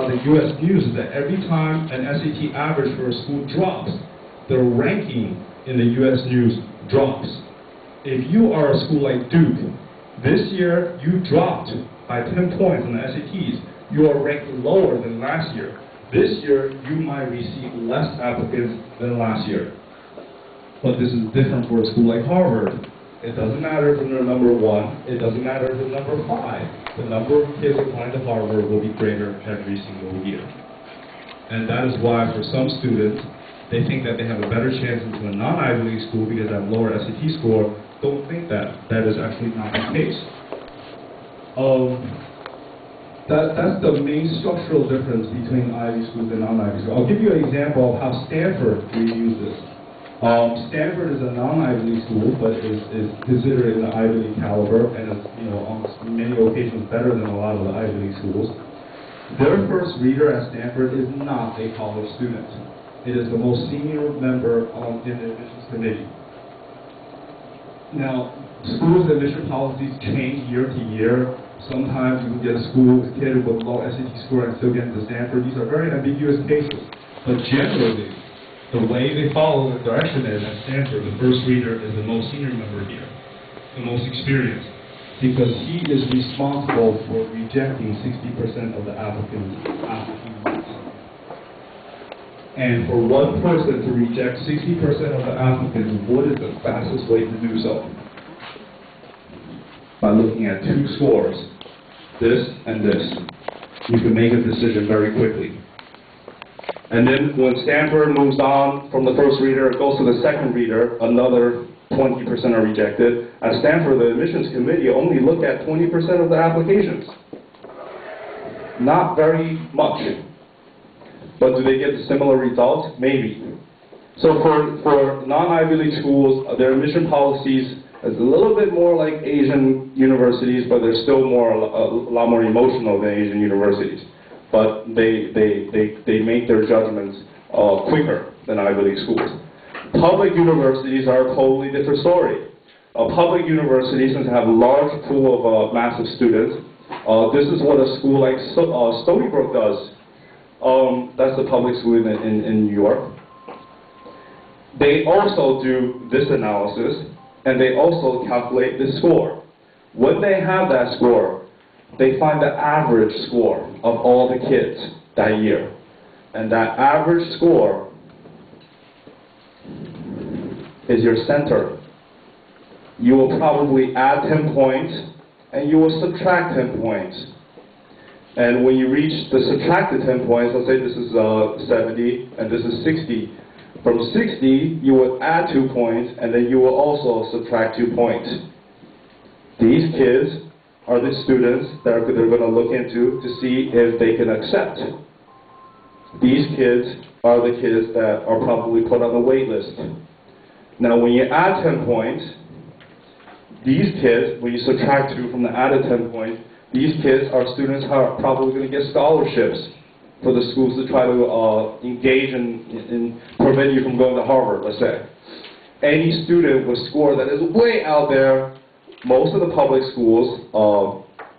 about the U.S. news is that every time an SAT average for a school drops, the ranking in the U.S. news drops. If you are a school like Duke, this year you dropped by 10 points on the SATs. You are ranked lower than last year. This year, you might receive less applicants than last year. But this is different for a school like Harvard. It doesn't matter if they're number 1, it doesn't matter if they're number 5. The number of kids applying to Harvard will be greater every single year. And that is why for some students, they think that they have a better chance into a non-Ivy League school because they have a lower SAT score. Don't think that. That is actually not the case. That's the main structural difference between Ivy schools and non-Ivy schools. I'll give you an example of how Stanford reviews this. Stanford is a non-Ivy League school, but is considered in the Ivy League caliber, and is, on many occasions better than a lot of the Ivy League schools. Their first reader at Stanford is not a college student. It is the most senior member in the admissions committee. Now, schools' admission policies change year to year. Sometimes you can get a school with a kid with a low SAT score and still get into Stanford. These are very ambiguous cases. But generally, the way they follow the direction is at Stanford, the first reader is the most senior member here, the most experienced, because he is responsible for rejecting 60% of the applicants after he leaves. And for one person to reject 60% of the applicants, what is the fastest way to do so? By looking at 2 scores, this and this. You can make a decision very quickly. And then when Stanford moves on from the first reader, it goes to the second reader, another 20% are rejected. At Stanford, the admissions committee only look at 20% of the applications. Not very much. But do they get similar results? Maybe. So for non-Ivy League schools, their admission policies is a little bit more like Asian universities, but they're still a lot more emotional than Asian universities. But they make their judgments quicker than Ivy League schools. Public universities are a totally different story. Public universities, since they have a large pool of massive students, this is what a school like Stony Brook does. That's the public school in New York. They also do this analysis, and they also calculate the score. When they have that score, they find the average score of all the kids that year. And that average score is your center. You will probably add 10 points, and you will subtract 10 points. And when you reach the subtracted 10 points, let's say this is 70, and this is 60. From 60, you will add 2 points, and then you will also subtract 2 points. These kids are the students that they're going to look into to see if they can accept. These kids are the kids that are probably put on the wait list. Now, when you add 10 points, these kids, when you subtract 2 from the added 10 points, these kids are students who are probably going to get scholarships for the schools to try to engage in prevent you from going to Harvard, let's say. Any student with score that is way out there, most of the public schools,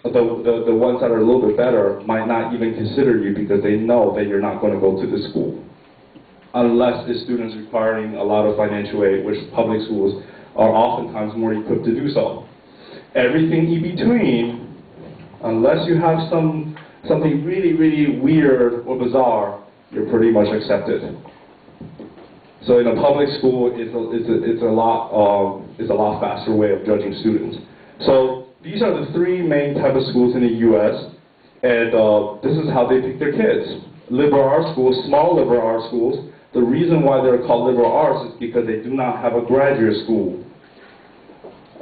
the ones that are a little bit better, might not even consider you because they know that you're not going to go to the school. Unless the student's requiring a lot of financial aid, which public schools are oftentimes more equipped to do so. Everything in between, unless you have something really, really weird or bizarre, you're pretty much accepted. So in a public school, it's a lot faster way of judging students. So these are the 3 main type of schools in the U.S., and this is how they pick their kids. Liberal arts schools, small liberal arts schools. The reason why they're called liberal arts is because they do not have a graduate school.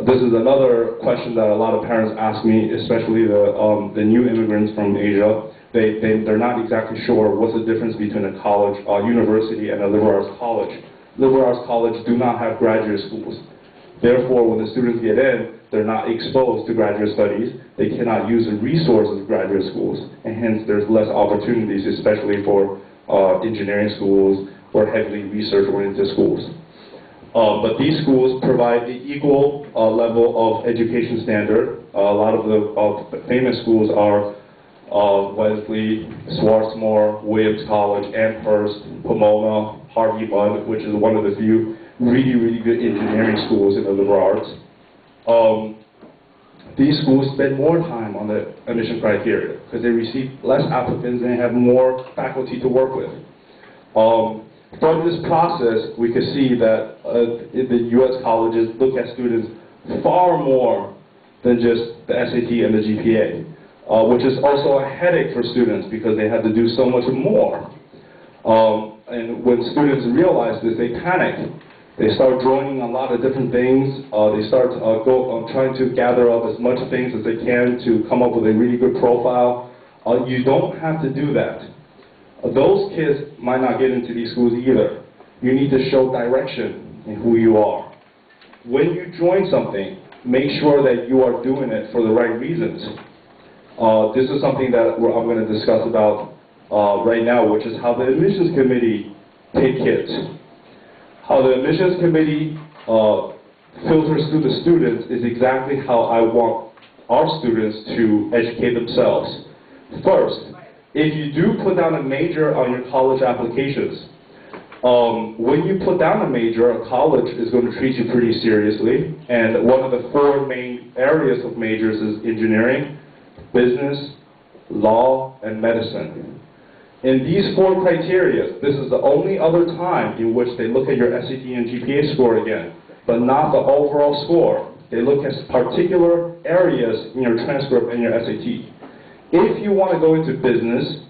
This is another question that a lot of parents ask me, especially the new immigrants from Asia. They're not exactly sure what's the difference between a college, university, and a liberal arts college. Liberal arts colleges do not have graduate schools. Therefore, when the students get in, they're not exposed to graduate studies. They cannot use the resources of graduate schools, and hence there's less opportunities, especially for engineering schools or heavily research-oriented schools. But these schools provide the equal level of education standard. A lot of the famous schools are Wesley, Swarthmore, Williams College, Amherst, Pomona, Harvey-Mudd, which is one of the few really, really good engineering schools in the liberal arts. These schools spend more time on the admission criteria because they receive less applicants and have more faculty to work with. From this process, we can see that the U.S. colleges look at students far more than just the SAT and the GPA, which is also a headache for students because they have to do so much more. And when students realize this, they panic. They start joining a lot of different things. They start trying to gather up as much things as they can to come up with a really good profile. You don't have to do that. Those kids might not get into these schools either. You need to show direction in who you are. When you join something, make sure that you are doing it for the right reasons. This is something that I'm going to discuss about right now, which is how the admissions committee take kids. How the admissions committee filters through the students is exactly how I want our students to educate themselves. First, if you do put down a major on your college applications, when you put down a major, a college is going to treat you pretty seriously, and one of the 4 main areas of majors is engineering, business, law, and medicine. In these 4 criteria, this is the only other time in which they look at your SAT and GPA score again, but not the overall score. They look at particular areas in your transcript and your SAT. If you want to go into business,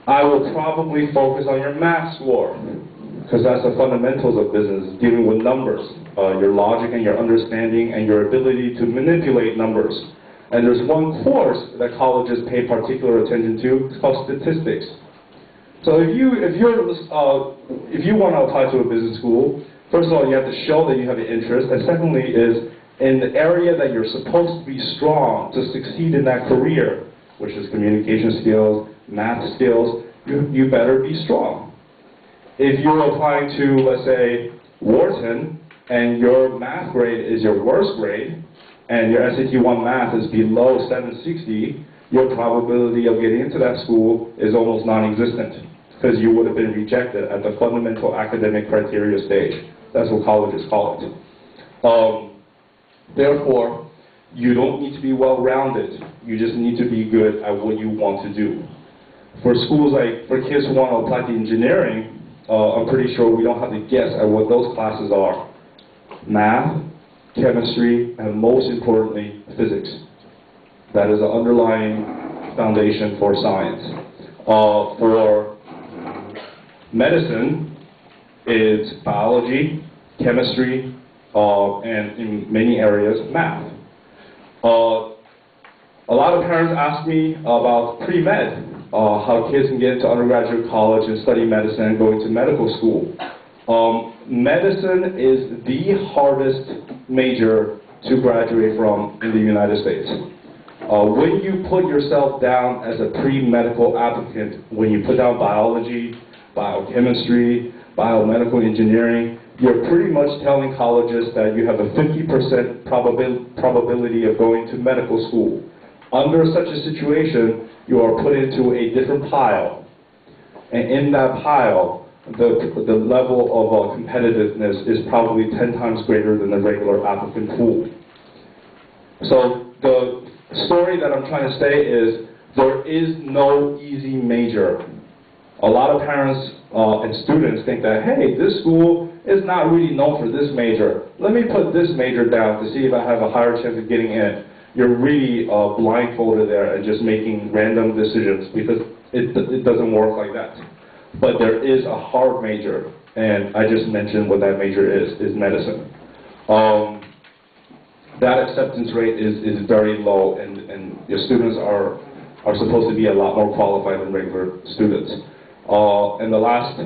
I will probably focus on your math score, because that's the fundamentals of business, dealing with numbers, your logic and your understanding and your ability to manipulate numbers. And there's one course that colleges pay particular attention to. It's called statistics. So if you want to apply to a business school, first of all, you have to show that you have an interest, and secondly is in the area that you're supposed to be strong to succeed in that career, which is communication skills, math skills, you better be strong. If you're applying to, let's say, Wharton, and your math grade is your worst grade, and your SAT 1 math is below 760, your probability of getting into that school is almost non-existent, because you would have been rejected at the fundamental academic criteria stage. That's what colleges call it. Therefore, you don't need to be well-rounded. You just need to be good at what you want to do. For schools for kids who want to apply to engineering, I'm pretty sure we don't have to guess at what those classes are. Math, chemistry, and most importantly, physics. That is the underlying foundation for science. For medicine, it's biology, chemistry, and in many areas, math. A lot of parents ask me about pre-med, how kids can get into undergraduate college and study medicine and go into medical school. Medicine is the hardest major to graduate from in the United States. When you put yourself down as a pre-medical applicant, when you put down biology, biochemistry, biomedical engineering, you're pretty much telling colleges that you have a 50% probability of going to medical school. Under such a situation, you are put into a different pile. And in that pile, the level of competitiveness is probably 10 times greater than the regular applicant pool. So the story that I'm trying to say is there is no easy major. A lot of parents and students think that, hey, this school is not really known for this major. Let me put this major down to see if I have a higher chance of getting in. You're really blindfolded there and just making random decisions because it doesn't work like that. But there is a hard major, and I just mentioned what that major is medicine. That acceptance rate is very low, and your students are supposed to be a lot more qualified than regular students. And the last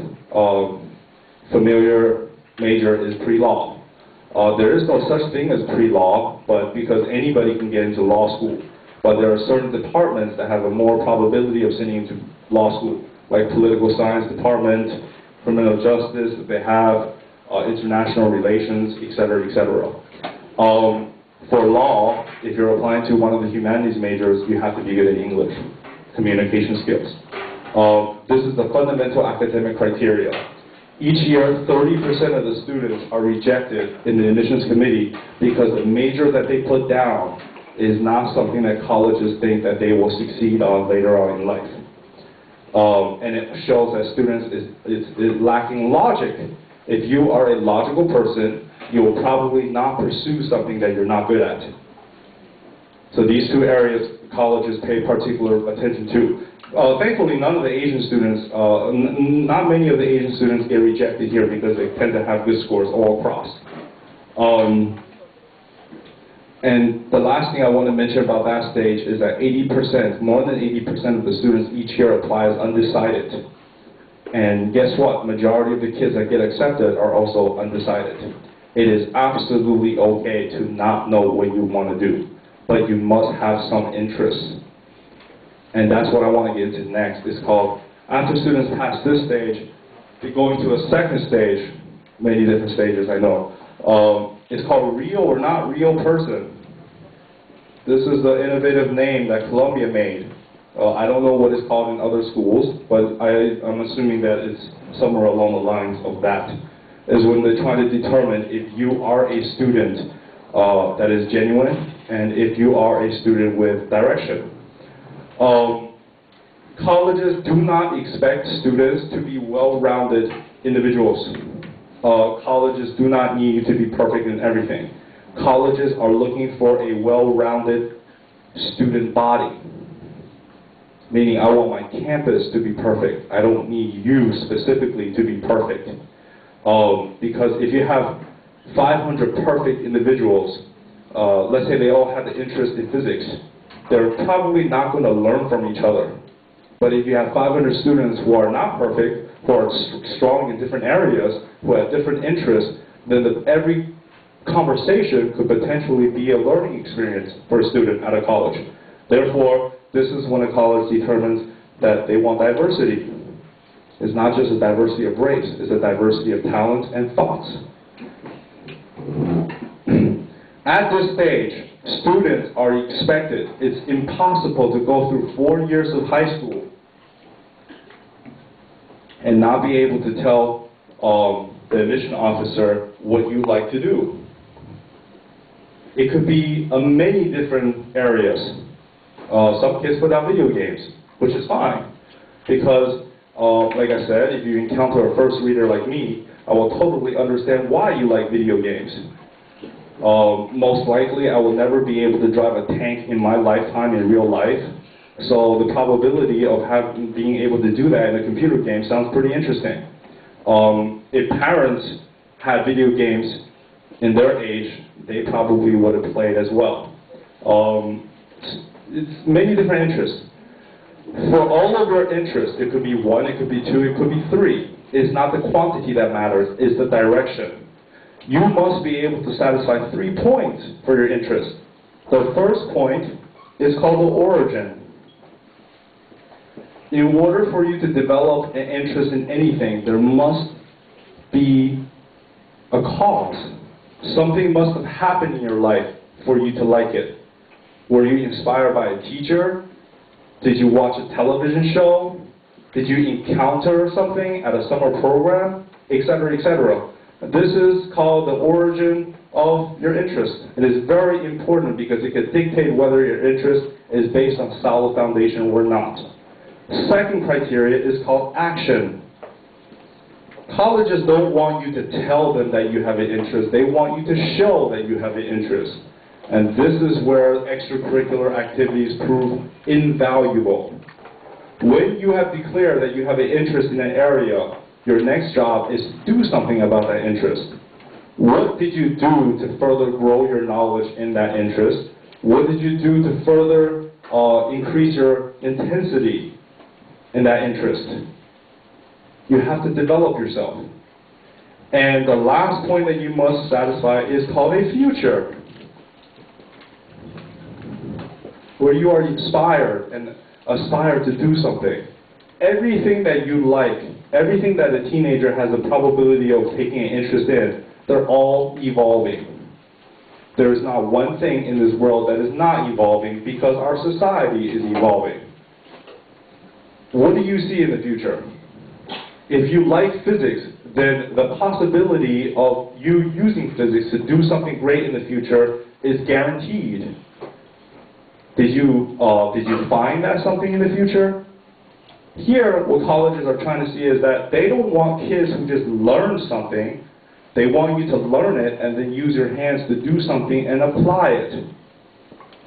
familiar major is pre-law. There is no such thing as pre-law, but because anybody can get into law school. But there are certain departments that have a more probability of sending into law school, like political science department, criminal justice, they have international relations, etc., etc. For law, if you're applying to one of the humanities majors, you have to be good at English, communication skills. This is the fundamental academic criteria. Each year, 30% of the students are rejected in the admissions committee because the major that they put down is not something that colleges think that they will succeed on later on in life. And it shows that students is lacking logic. If you are a logical person, you will probably not pursue something that you're not good at. So these two areas colleges pay particular attention to. Thankfully, none of the Asian students, not many of the Asian students get rejected here because they tend to have good scores all across. And the last thing I want to mention about that stage is that 80%, more than 80% of the students each year apply as undecided. And guess what? Majority of the kids that get accepted are also undecided. It is absolutely okay to not know what you want to do, but you must have some interest. And that's what I want to get into next. It's called, after students pass this stage, they go into a second stage, many different stages, I know. It's called real or not real person. This is the innovative name that Columbia made. I don't know what it's called in other schools, but I'm assuming that it's somewhere along the lines of that. Is when they're trying to determine if you are a student that is genuine and if you are a student with direction. Colleges do not expect students to be well-rounded individuals. Colleges do not need you to be perfect in everything. Colleges are looking for a well-rounded student body. Meaning, I want my campus to be perfect. I don't need you specifically to be perfect. Because if you have 500 perfect individuals, let's say they all have the interest in physics, they're probably not going to learn from each other. But if you have 500 students who are not perfect, who are strong in different areas, who have different interests, then every conversation could potentially be a learning experience for a student at a college. Therefore, this is when a college determines that they want diversity. It's not just a diversity of race, it's a diversity of talents and thoughts. At this stage, students are expected, it's impossible to go through 4 years of high school and not be able to tell the admission officer what you like to do. It could be many different areas. Some kids put out video games, which is fine, because like I said, if you encounter a first reader like me, I will totally understand why you like video games. Most likely, I will never be able to drive a tank in my lifetime in real life, so the probability of being able to do that in a computer game sounds pretty interesting. If parents had video games in their age, they probably would have played as well. It's many different interests. For all of your interests, it could be 1, it could be 2, it could be 3. It's not the quantity that matters, it's the direction. You must be able to satisfy 3 points for your interest. The first point is called the origin. In order for you to develop an interest in anything, there must be a cause. Something must have happened in your life for you to like it. Were you inspired by a teacher? Did you watch a television show? Did you encounter something at a summer program? Etc., etc. This is called the origin of your interest. It is very important because it can dictate whether your interest is based on solid foundation or not. Second criteria is called action. Colleges don't want you to tell them that you have an interest. They want you to show that you have an interest. And this is where extracurricular activities prove invaluable. When you have declared that you have an interest in an area, your next job is to do something about that interest. What did you do to further grow your knowledge in that interest? What did you do to further increase your intensity in that interest? You have to develop yourself. And the last point that you must satisfy is called a future, where you are inspired and aspire to do something. Everything that you like, everything that a teenager has a probability of taking an interest in, they're all evolving. there is not one thing in this world that is not evolving because our society is evolving. What do you see in the future? If you like physics, then the possibility of you using physics to do something great in the future is guaranteed. Did you find that something in the future? Here, what colleges are trying to see is that they don't want kids who just learn something. They want you to learn it and then use your hands to do something and apply it.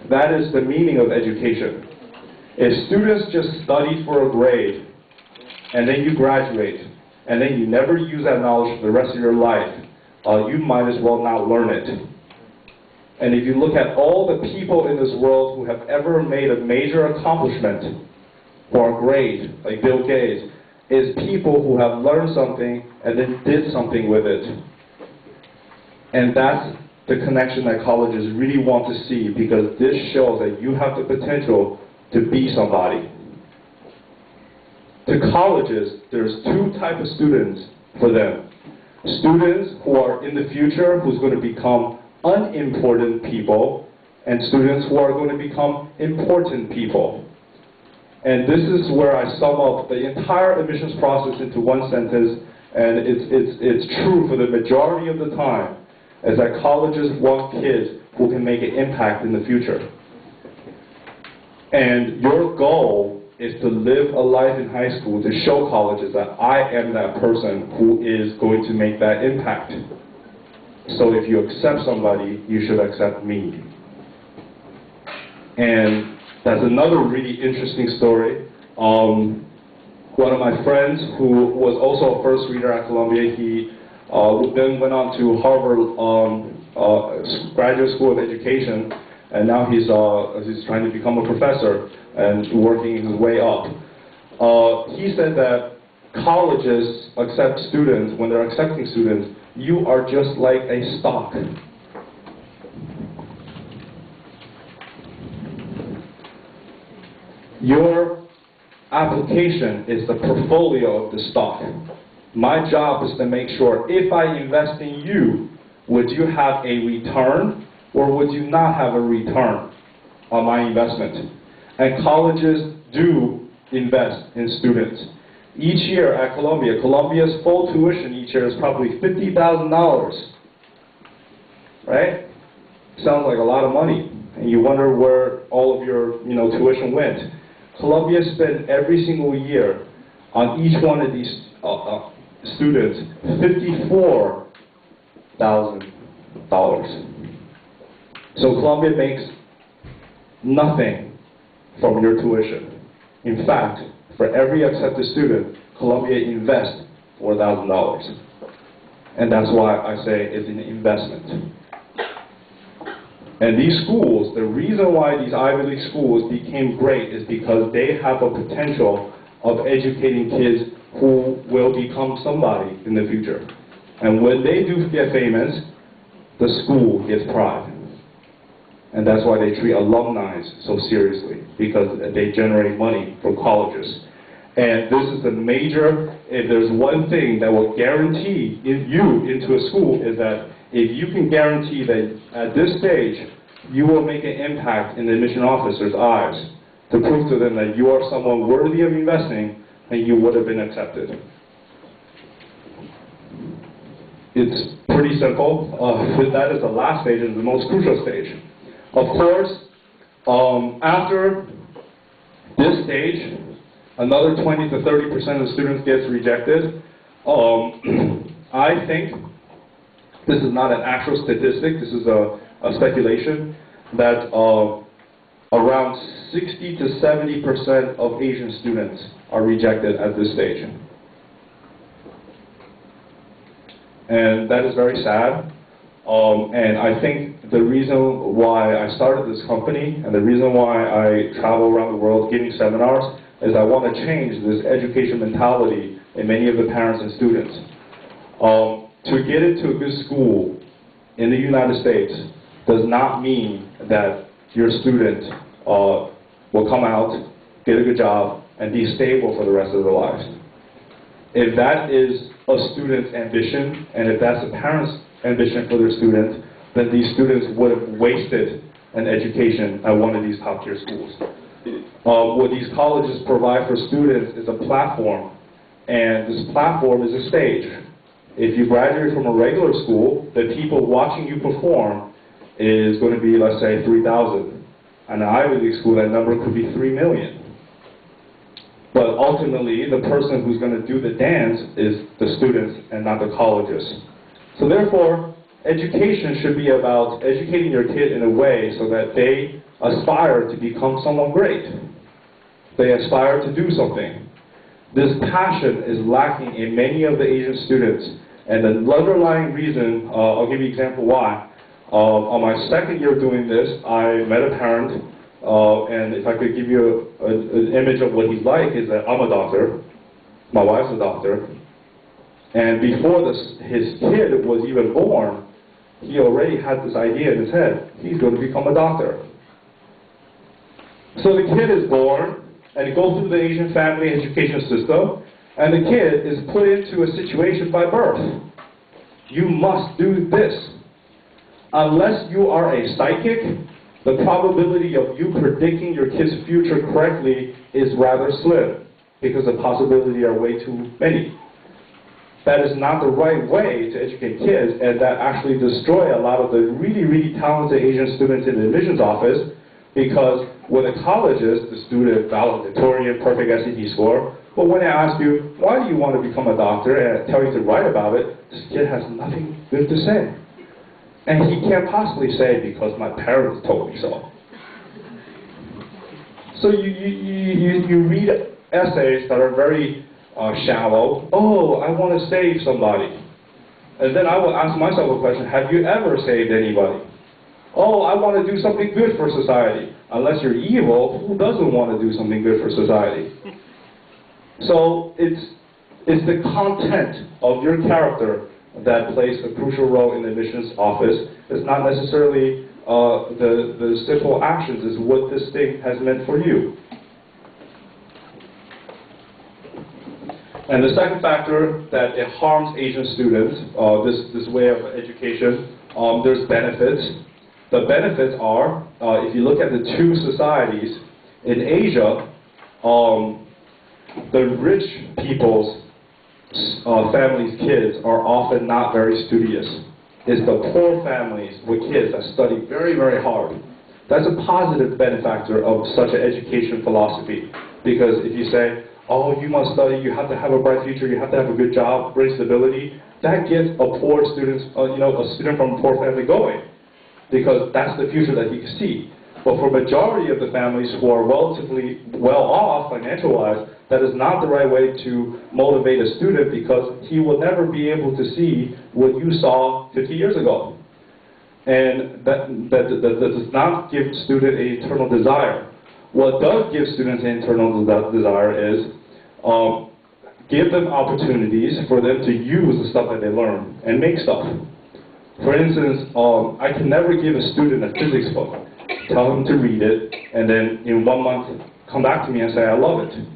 That is the meaning of education. If students just study for a grade, and then you graduate, and then you never use that knowledge for the rest of your life, you might as well not learn it. And if you look at all the people in this world who have ever made a major accomplishment or a grade, like Bill Gates, is people who have learned something and then did something with it. And that's the connection that colleges really want to see, because this shows that you have the potential to be somebody. To colleges, there's two types of students for them. Students who are in the future who's going to become unimportant people, and students who are going to become important people. And this is where I sum up the entire admissions process into one sentence, and it's true for the majority of the time, is that colleges want kids who can make an impact in the future. And your goal is to live a life in high school to show colleges that I am that person who is going to make that impact. So if you accept somebody, you should accept me. And that's another really interesting story. One of my friends who was also a first reader at Columbia, he then went on to Harvard Graduate School of Education, and now he's trying to become a professor and working his way up. He said that colleges accept students, when they're accepting students, you are just like a stock. Your application is the portfolio of the stock. My job is to make sure if I invest in you, would you have a return or would you not have a return on my investment? And colleges do invest in students. Each year at Columbia, Columbia's full tuition each year is probably $50,000. Right? Sounds like a lot of money. And you wonder where all of your tuition went. Columbia spent every single year on each one of these students $54,000. So Columbia makes nothing from your tuition. In fact, for every accepted student, Columbia invests $4,000. And that's why I say it's an investment. And these schools, the reason why these Ivy League schools became great is because they have a potential of educating kids who will become somebody in the future. And when they do get famous, the school gets pride. And that's why they treat alumni so seriously, because they generate money from colleges. And this is the major, if there's one thing that will guarantee you into a school, is that if you can guarantee that at this stage, you will make an impact in the admission officer's eyes to prove to them that you are someone worthy of investing, and you would have been accepted. It's pretty simple. That is the last stage and the most crucial stage. Of course, after this stage, another 20 to 30% of students gets rejected. I think, this is not an actual statistic, this is a speculation, that around 60 to 70% of Asian students are rejected at this stage. And that is very sad. And I think the reason why I started this company and the reason why I travel around the world giving seminars is I want to change this education mentality in many of the parents and students. To get into a good school in the United States does not mean that your student will come out, get a good job, and be stable for the rest of their lives. If that is a student's ambition, and if that's a parent's ambition for their student, then these students would have wasted an education at one of these top-tier schools. What these colleges provide for students is a platform, and this platform is a stage. If you graduate from a regular school, the people watching you perform is going to be, let's say, 3,000. And an Ivy League school, that number could be 3 million. But ultimately, the person who's going to do the dance is the students and not the colleges. So therefore, education should be about educating your kid in a way so that they aspire to become someone great. They aspire to do something. This passion is lacking in many of the Asian students. And the underlying reason, I'll give you an example why. On my second year doing this, I met a parent, and if I could give you an image of what he's like, is that I'm a doctor, my wife's a doctor, and before his kid was even born, he already had this idea in his head, he's going to become a doctor. So the kid is born, and it goes through the Asian family education system, and the kid is put into a situation by birth. You must do this. Unless you are a psychic, the probability of you predicting your kid's future correctly is rather slim, because the possibilities are way too many. That is not the right way to educate kids, and that actually destroys a lot of the really, really talented Asian students in the admissions office, because with the colleges, the student valedictorian, perfect SAT score, but when I ask you, why do you want to become a doctor, and I tell you to write about it, this kid has nothing good to say. And he can't possibly say, because my parents told me so. So you read essays that are very shallow. Oh, I want to save somebody. And then I will ask myself a question, have you ever saved anybody? Oh, I want to do something good for society. Unless you're evil, who doesn't want to do something good for society? So it's the content of your character that plays a crucial role in the admissions office. It's not necessarily the simple actions, it's what this thing has meant for you. And the second factor that it harms Asian students, this way of education, there's benefits. The benefits are, if you look at the two societies, in Asia, the rich people's families' kids are often not very studious. It's the poor families with kids that study very, very hard. That's a positive benefactor of such an education philosophy. Because if you say, oh, you must study, you have to have a bright future, you have to have a good job, great stability, that gets a poor student, a student from a poor family going. Because that's the future that he can see. But for majority of the families who are relatively well off financial-wise, that is not the right way to motivate a student, because he will never be able to see what you saw 50 years ago. And that does not give student an internal desire. What does give students an internal desire is give them opportunities for them to use the stuff that they learn and make stuff. For instance, I can never give a student a physics book, tell them to read it, and then in 1 month come back to me and say, I love it.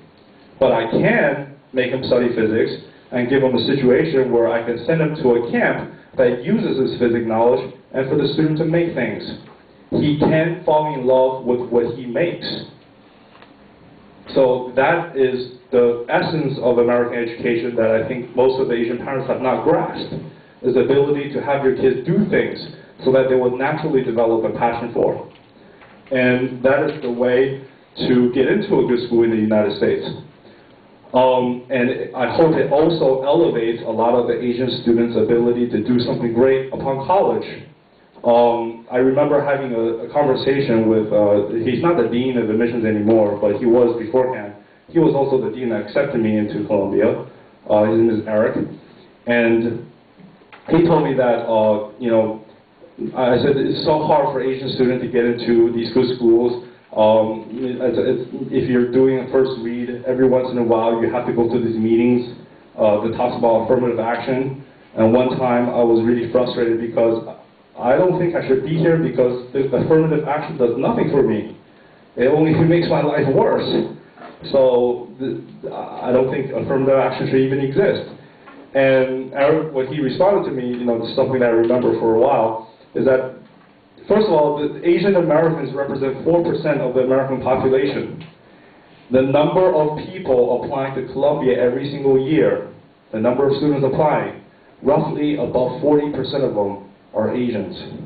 But I can make them study physics and give them a situation where I can send them to a camp that uses his physics knowledge and for the student to make things. He can fall in love with what he makes. So that is the essence of American education that I think most of the Asian parents have not grasped, is the ability to have your kids do things so that they will naturally develop a passion for. And that is the way to get into a good school in the United States. And I hope it also elevates a lot of the Asian students' ability to do something great upon college. I remember having a conversation with, he's not the dean of admissions anymore, but he was beforehand. He was also the dean that accepted me into Columbia. His name is Eric. And he told me that, I said it's so hard for Asian students to get into these good schools. If you're doing a first read, every once in a while you have to go to these meetings that talks about affirmative action. And one time I was really frustrated because I don't think I should be here, because the affirmative action does nothing for me. It only makes my life worse. So I don't think affirmative action should even exist. And Eric, when he responded to me, this is something that I remember for a while, is that, first of all, the Asian Americans represent 4% of the American population. The number of people applying to Columbia every single year, the number of students applying, roughly about 40% of them are Asians.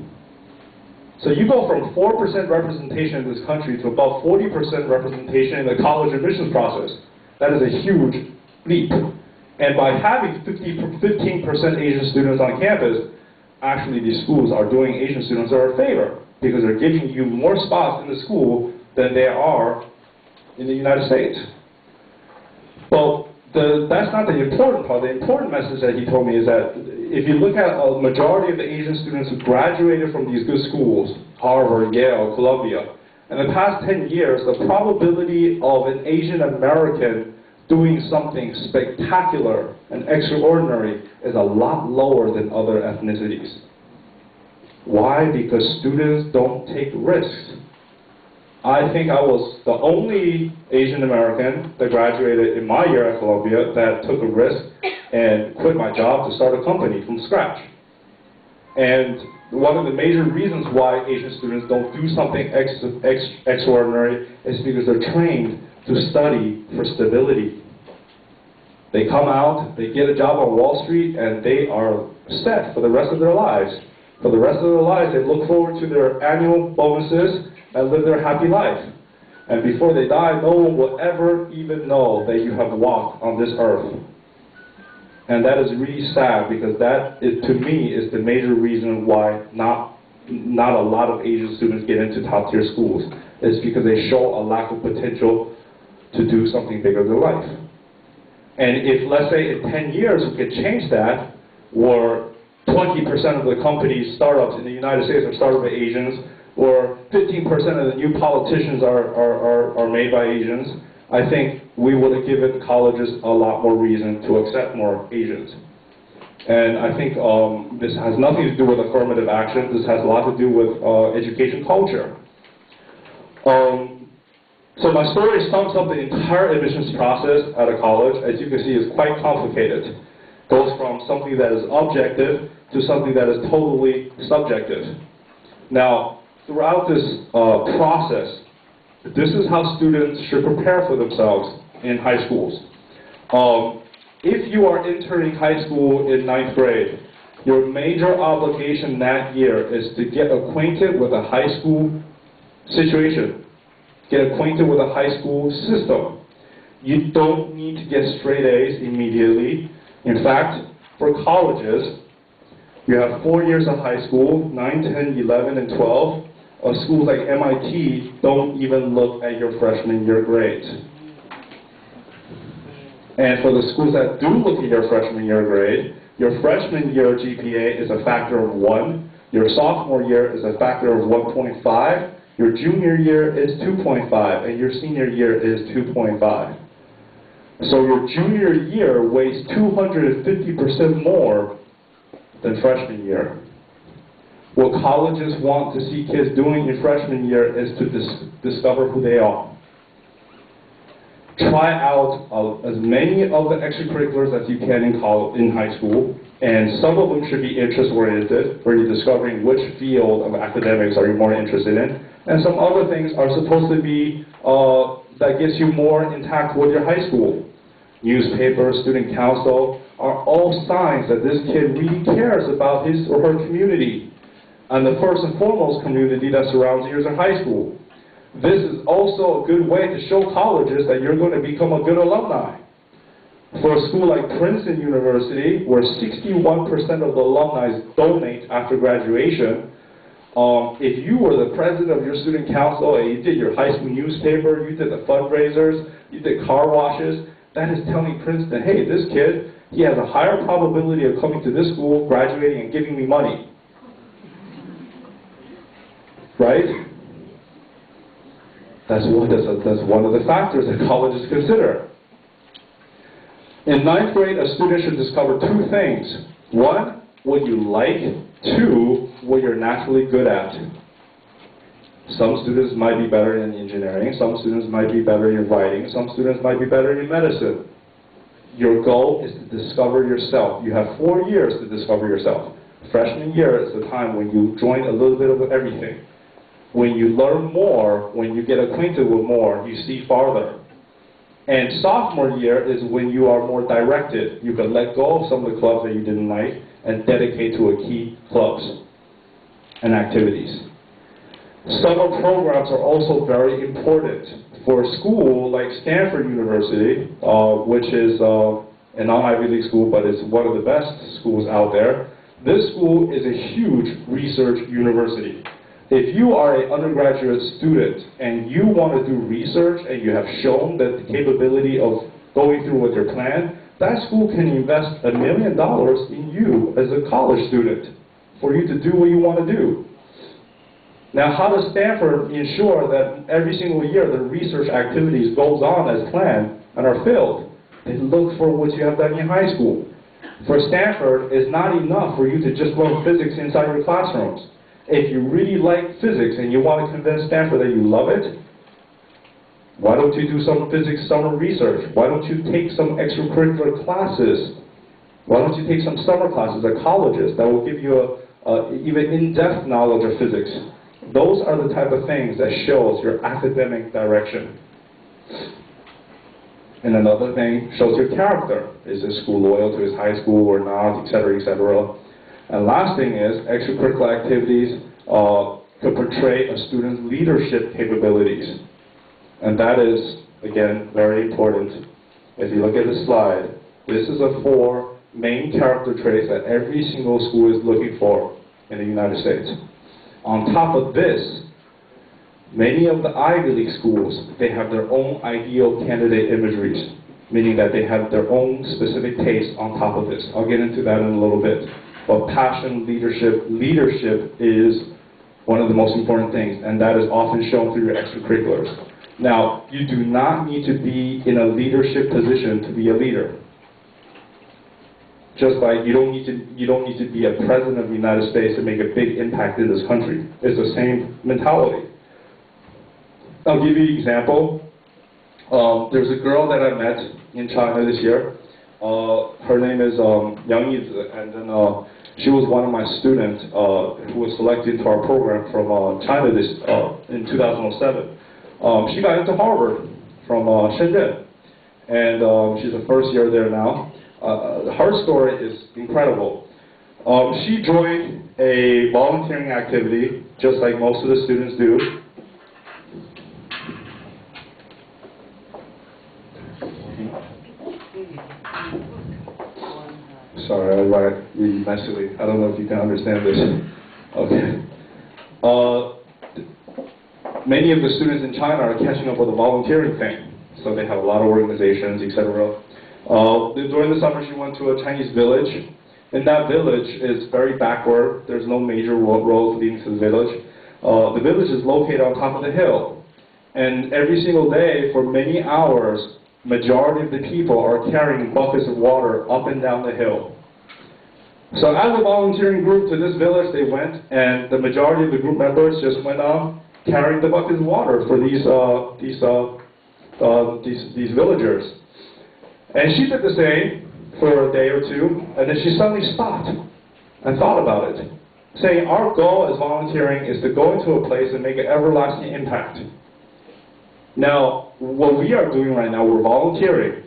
So you go from 4% representation in this country to about 40% representation in the college admissions process. That is a huge leap. And by having 15% Asian students on campus, actually these schools are doing Asian students a favor, because they're giving you more spots in the school than there are in the United States. Well, that's not the important part. The important message that he told me is that if you look at a majority of the Asian students who graduated from these good schools, Harvard, Yale, Columbia, in the past 10 years, the probability of an Asian American doing something spectacular and extraordinary is a lot lower than other ethnicities. Why? Because students don't take risks. I think I was the only Asian American that graduated in my year at Columbia that took a risk and quit my job to start a company from scratch. And one of the major reasons why Asian students don't do something extraordinary is because they're trained to study for stability. They come out, they get a job on Wall Street, and they are set for the rest of their lives. For the rest of their lives, they look forward to their annual bonuses and live their happy life. And before they die, no one will ever even know that you have walked on this earth. And that is really sad, because that, to me, is the major reason why not a lot of Asian students get into top-tier schools. It's because they show a lack of potential to do something bigger than life. And if, let's say, in 10 years we could change that, or 20% of the companies, startups in the United States are started by Asians, or 15% of the new politicians are made by Asians, I think we would have given colleges a lot more reason to accept more Asians. And I think this has nothing to do with affirmative action. This has a lot to do with education culture. So my story sums up the entire admissions process at a college. As you can see, is quite complicated. It goes from something that is objective to something that is totally subjective. Now, throughout this process, this is how students should prepare for themselves in high schools. If you are entering high school in 9th grade, your major obligation that year is to get acquainted with a high school situation. Get acquainted with a high school system. You don't need to get straight A's immediately. In fact, for colleges, you have 4 years of high school, 9, 10, 11, and 12. Schools like MIT don't even look at your freshman year grades. And for the schools that do look at your freshman year grade, your freshman year GPA is a factor of 1, your sophomore year is a factor of 1.5, your junior year is 2.5, and your senior year is 2.5. So your junior year weighs 250% more than freshman year. What colleges want to see kids doing in freshman year is to discover who they are. Try out as many of the extracurriculars as you can in high school, and some of them should be interest-oriented, where you're discovering which field of academics are you more interested in, and some other things are supposed to be that gets you more intact with your high school. Newspaper, student council are all signs that this kid really cares about his or her community, and the first and foremost community that surrounds you is in high school. This is also a good way to show colleges that you're going to become a good alumni. For a school like Princeton University, where 61% of the alumni donate after graduation, if you were the president of your student council and you did your high school newspaper, you did the fundraisers, you did car washes, that is telling Princeton, hey, this kid, he has a higher probability of coming to this school, graduating, and giving me money. Right? That's one of the factors that colleges consider. In 9th grade, a student should discover 2 things. 1, what you like. 2, what you're naturally good at. Some students might be better in engineering. Some students might be better in writing. Some students might be better in medicine. Your goal is to discover yourself. You have 4 years to discover yourself. Freshman year is the time when you join a little bit of everything. When you learn more, when you get acquainted with more, you see farther. And sophomore year is when you are more directed. You can let go of some of the clubs that you didn't like and dedicate to a key clubs and activities. Summer programs are also very important. For a school like Stanford University, which is a non-Ivy League school, but it's one of the best schools out there, this school is a huge research university. If you are an undergraduate student and you want to do research and you have shown that the capability of going through with your plan, that school can invest $1 million in you as a college student for you to do what you want to do. Now, how does Stanford ensure that every single year the research activities goes on as planned and are filled? They look for what you have done in high school. For Stanford, it's not enough for you to just learn physics inside your classrooms. If you really like physics and you want to convince Stanford that you love it, why don't you do some physics summer research? Why don't you take some extracurricular classes? Why don't you take some summer classes at colleges that will give you even in-depth knowledge of physics? Those are the type of things that shows your academic direction. And another thing shows your character. Is this school loyal to his high school or not, etc., etc. And last thing is, extracurricular activities could portray a student's leadership capabilities. And that is, again, very important. If you look at the slide, this is the 4 main character traits that every single school is looking for in the United States. On top of this, many of the Ivy League schools, they have their own ideal candidate imageries, meaning that they have their own specific taste on top of this. I'll get into that in a little bit. But passion, leadership is one of the most important things, and that is often shown through your extracurriculars. Now, you do not need to be in a leadership position to be a leader. Just like you don't need to be a president of the United States to make a big impact in this country. It's the same mentality. I'll give you an example. There's a girl that I met in China this year. Her name is Yang Yizi, and then she was one of my students who was selected to our program from China in 2007. She got into Harvard from Shenzhen, and she's a first year there now. Her story is incredible. She joined a volunteering activity, just like most of the students do. Sorry, I write really messily. I don't know if you can understand this. Okay. Many of the students in China are catching up with the volunteering thing. So they have a lot of organizations, etc. During the summer, she went to a Chinese village. And that village is very backward. There's no major roads leading to the village. The village is located on top of the hill. And every single day, for many hours, majority of the people are carrying buckets of water up and down the hill. So as a volunteering group to this village, they went, and the majority of the group members just went on carrying the buckets of water for these villagers. And she did the same for a day or two, and then she suddenly stopped and thought about it, saying our goal as volunteering is to go into a place and make an everlasting impact. Now, what we are doing right now, we're volunteering.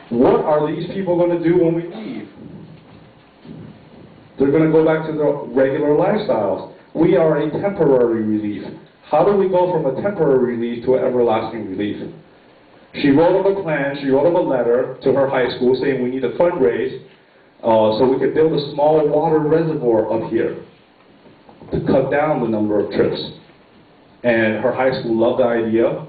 What are these people going to do when we leave? They're going to go back to their regular lifestyles. We are a temporary relief. How do we go from a temporary relief to an everlasting relief? She wrote up a plan, she wrote up a letter to her high school saying we need to fundraise so we could build a small water reservoir up here to cut down the number of trips. And her high school loved the idea.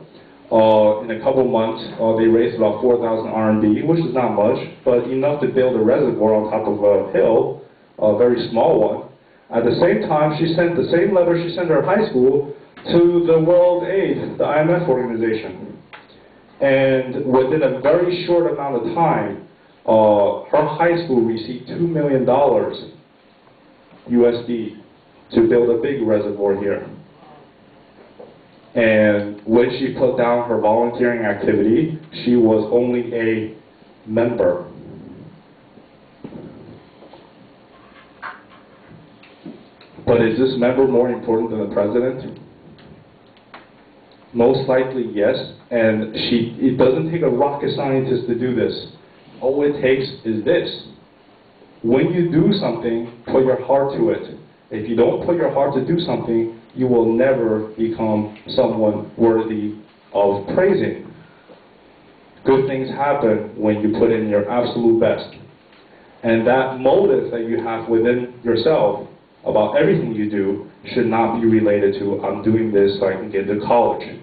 In a couple months, they raised about 4,000 RMB, which is not much, but enough to build a reservoir on top of a hill, a very small one. At the same time, she sent the same letter she sent to her high school to the World Aid, the IMF organization. And within a very short amount of time, her high school received $2 million USD to build a big reservoir here. And when she put down her volunteering activity, she was only a member. But is this member more important than the president? Most likely, yes. And it doesn't take a rocket scientist to do this. All it takes is this. When you do something, put your heart to it. If you don't put your heart to do something, you will never become someone worthy of praising. Good things happen when you put in your absolute best. And that motive that you have within yourself about everything you do should not be related to, I'm doing this so I can get into college.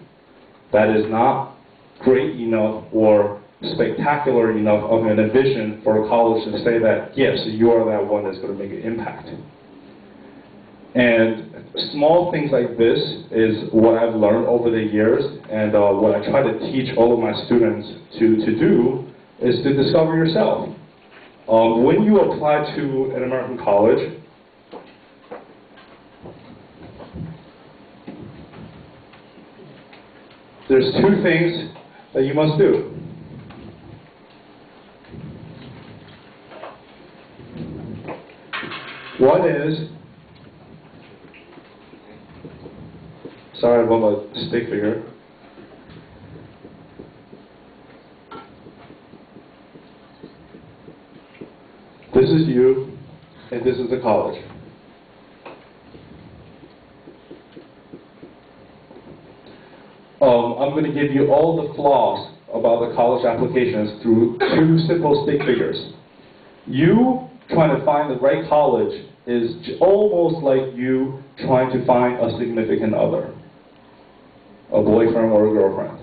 That is not great enough or spectacular enough of an ambition for a college to say that, yes, you are that one that's going to make an impact. And small things like this is what I've learned over the years, and what I try to teach all of my students to do is to discover yourself. When you apply to an American college, there's two things that you must do. One is, sorry about my stick figure. This is you, and this is the college. I'm going to give you all the flaws about the college applications through two simple stick figures. You trying to find the right college is almost like you trying to find a significant other, a boyfriend or a girlfriend.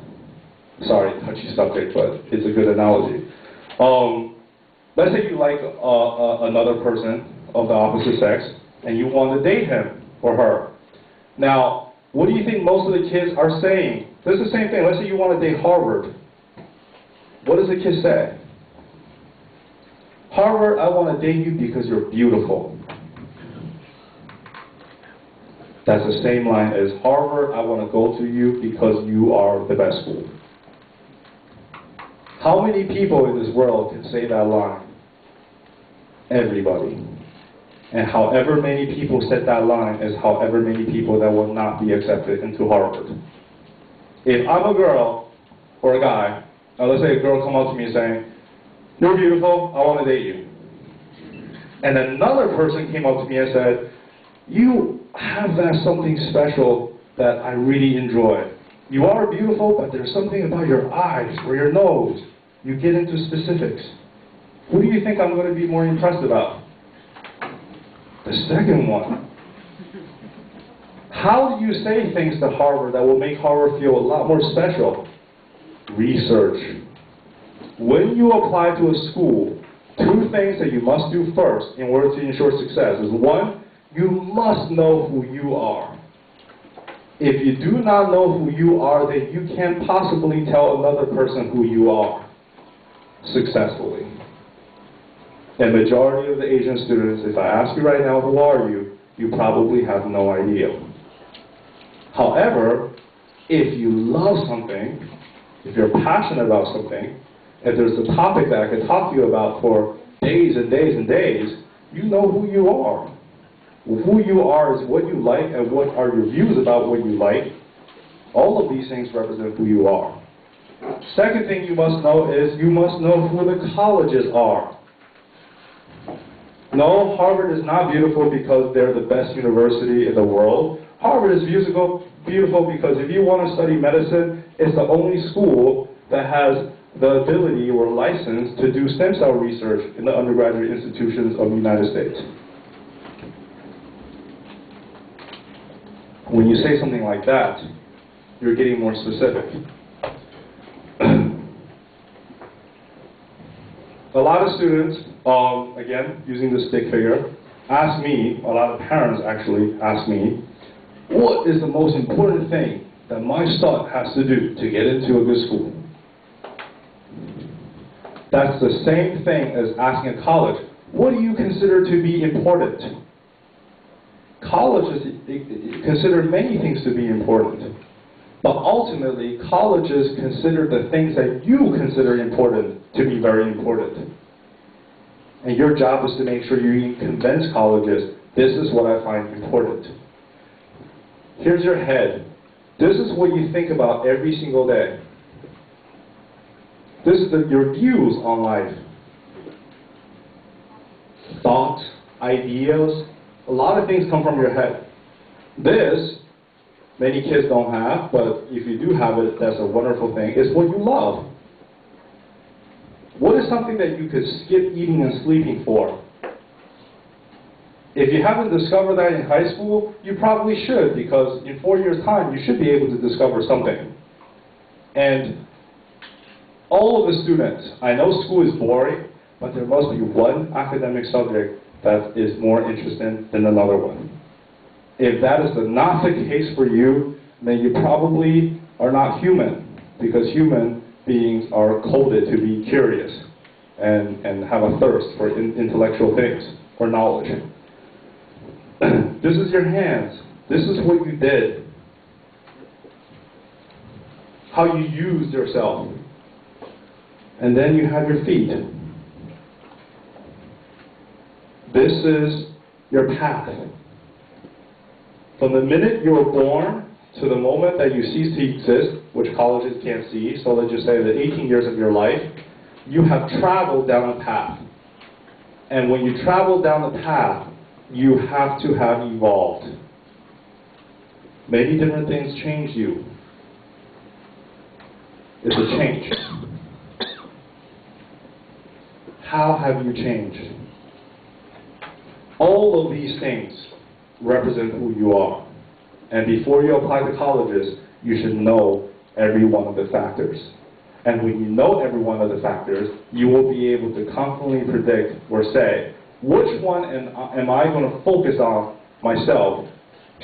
Sorry, touchy subject, but it's a good analogy. Let's say you like another person of the opposite sex, and you want to date him or her. Now, what do you think most of the kids are saying? This is the same thing. Let's say you want to date Harvard. What does the kid say? Harvard, I want to date you because you're beautiful. That's the same line as Harvard, I want to go to you because you are the best school. How many people in this world can say that line? Everybody. And however many people said that line is however many people that will not be accepted into Harvard. If I'm a girl or a guy, let's say a girl come up to me saying, you're beautiful, I want to date you. And another person came up to me and said, you have that something special that I really enjoy. You are beautiful, but there's something about your eyes or your nose. You get into specifics. Who do you think I'm going to be more impressed about? The second one. How do you say things to Harvard that will make Harvard feel a lot more special? Research. When you apply to a school, two things that you must do first in order to ensure success is, one, you must know who you are. If you do not know who you are, then you can't possibly tell another person who you are successfully. And majority of the Asian students, if I ask you right now, who are you, you probably have no idea. However, if you love something, if you're passionate about something, if there's a topic that I could talk to you about for days and days and days, you know who you are. Who you are is what you like and what are your views about what you like. All of these things represent who you are. Second thing you must know is you must know who the colleges are. No, Harvard is not beautiful because they're the best university in the world. Harvard is beautiful because if you want to study medicine, it's the only school that has the ability or license to do stem cell research in the undergraduate institutions of the United States. When you say something like that, you're getting more specific. A lot of students, again, using the stick figure, ask me, a lot of parents actually ask me, what is the most important thing that my son has to do to get into a good school? That's the same thing as asking a college, what do you consider to be important? Colleges consider many things to be important, but ultimately colleges consider the things that you consider important to be very important. And your job is to make sure you convince colleges This is what I find important. Here's your head. This is what you think about every single day. This is your views on life. Thoughts, ideas, a lot of things come from your head. This, many kids don't have, but if you do have it, that's a wonderful thing, is what you love. What is something that you could skip eating and sleeping for? If you haven't discovered that in high school, you probably should, because in 4 years' time, you should be able to discover something. And all of the students, I know school is boring, but there must be one academic subject that is more interesting than another one. If that is not the case for you, then you probably are not human, because human beings are coded to be curious and have a thirst for intellectual things or knowledge. This is your hands. This is what you did. How you used yourself. And then you have your feet. This is your path. From the minute you were born to the moment that you cease to exist, which colleges can't see, so let's just say the 18 years of your life, you have traveled down a path. And when you travel down the path, you have to have evolved. Many different things change you. It's a change. How have you changed? All of these things represent who you are. And before you apply to colleges, you should know every one of the factors. And when you know every one of the factors, you will be able to confidently predict or say, which one am I going to focus on myself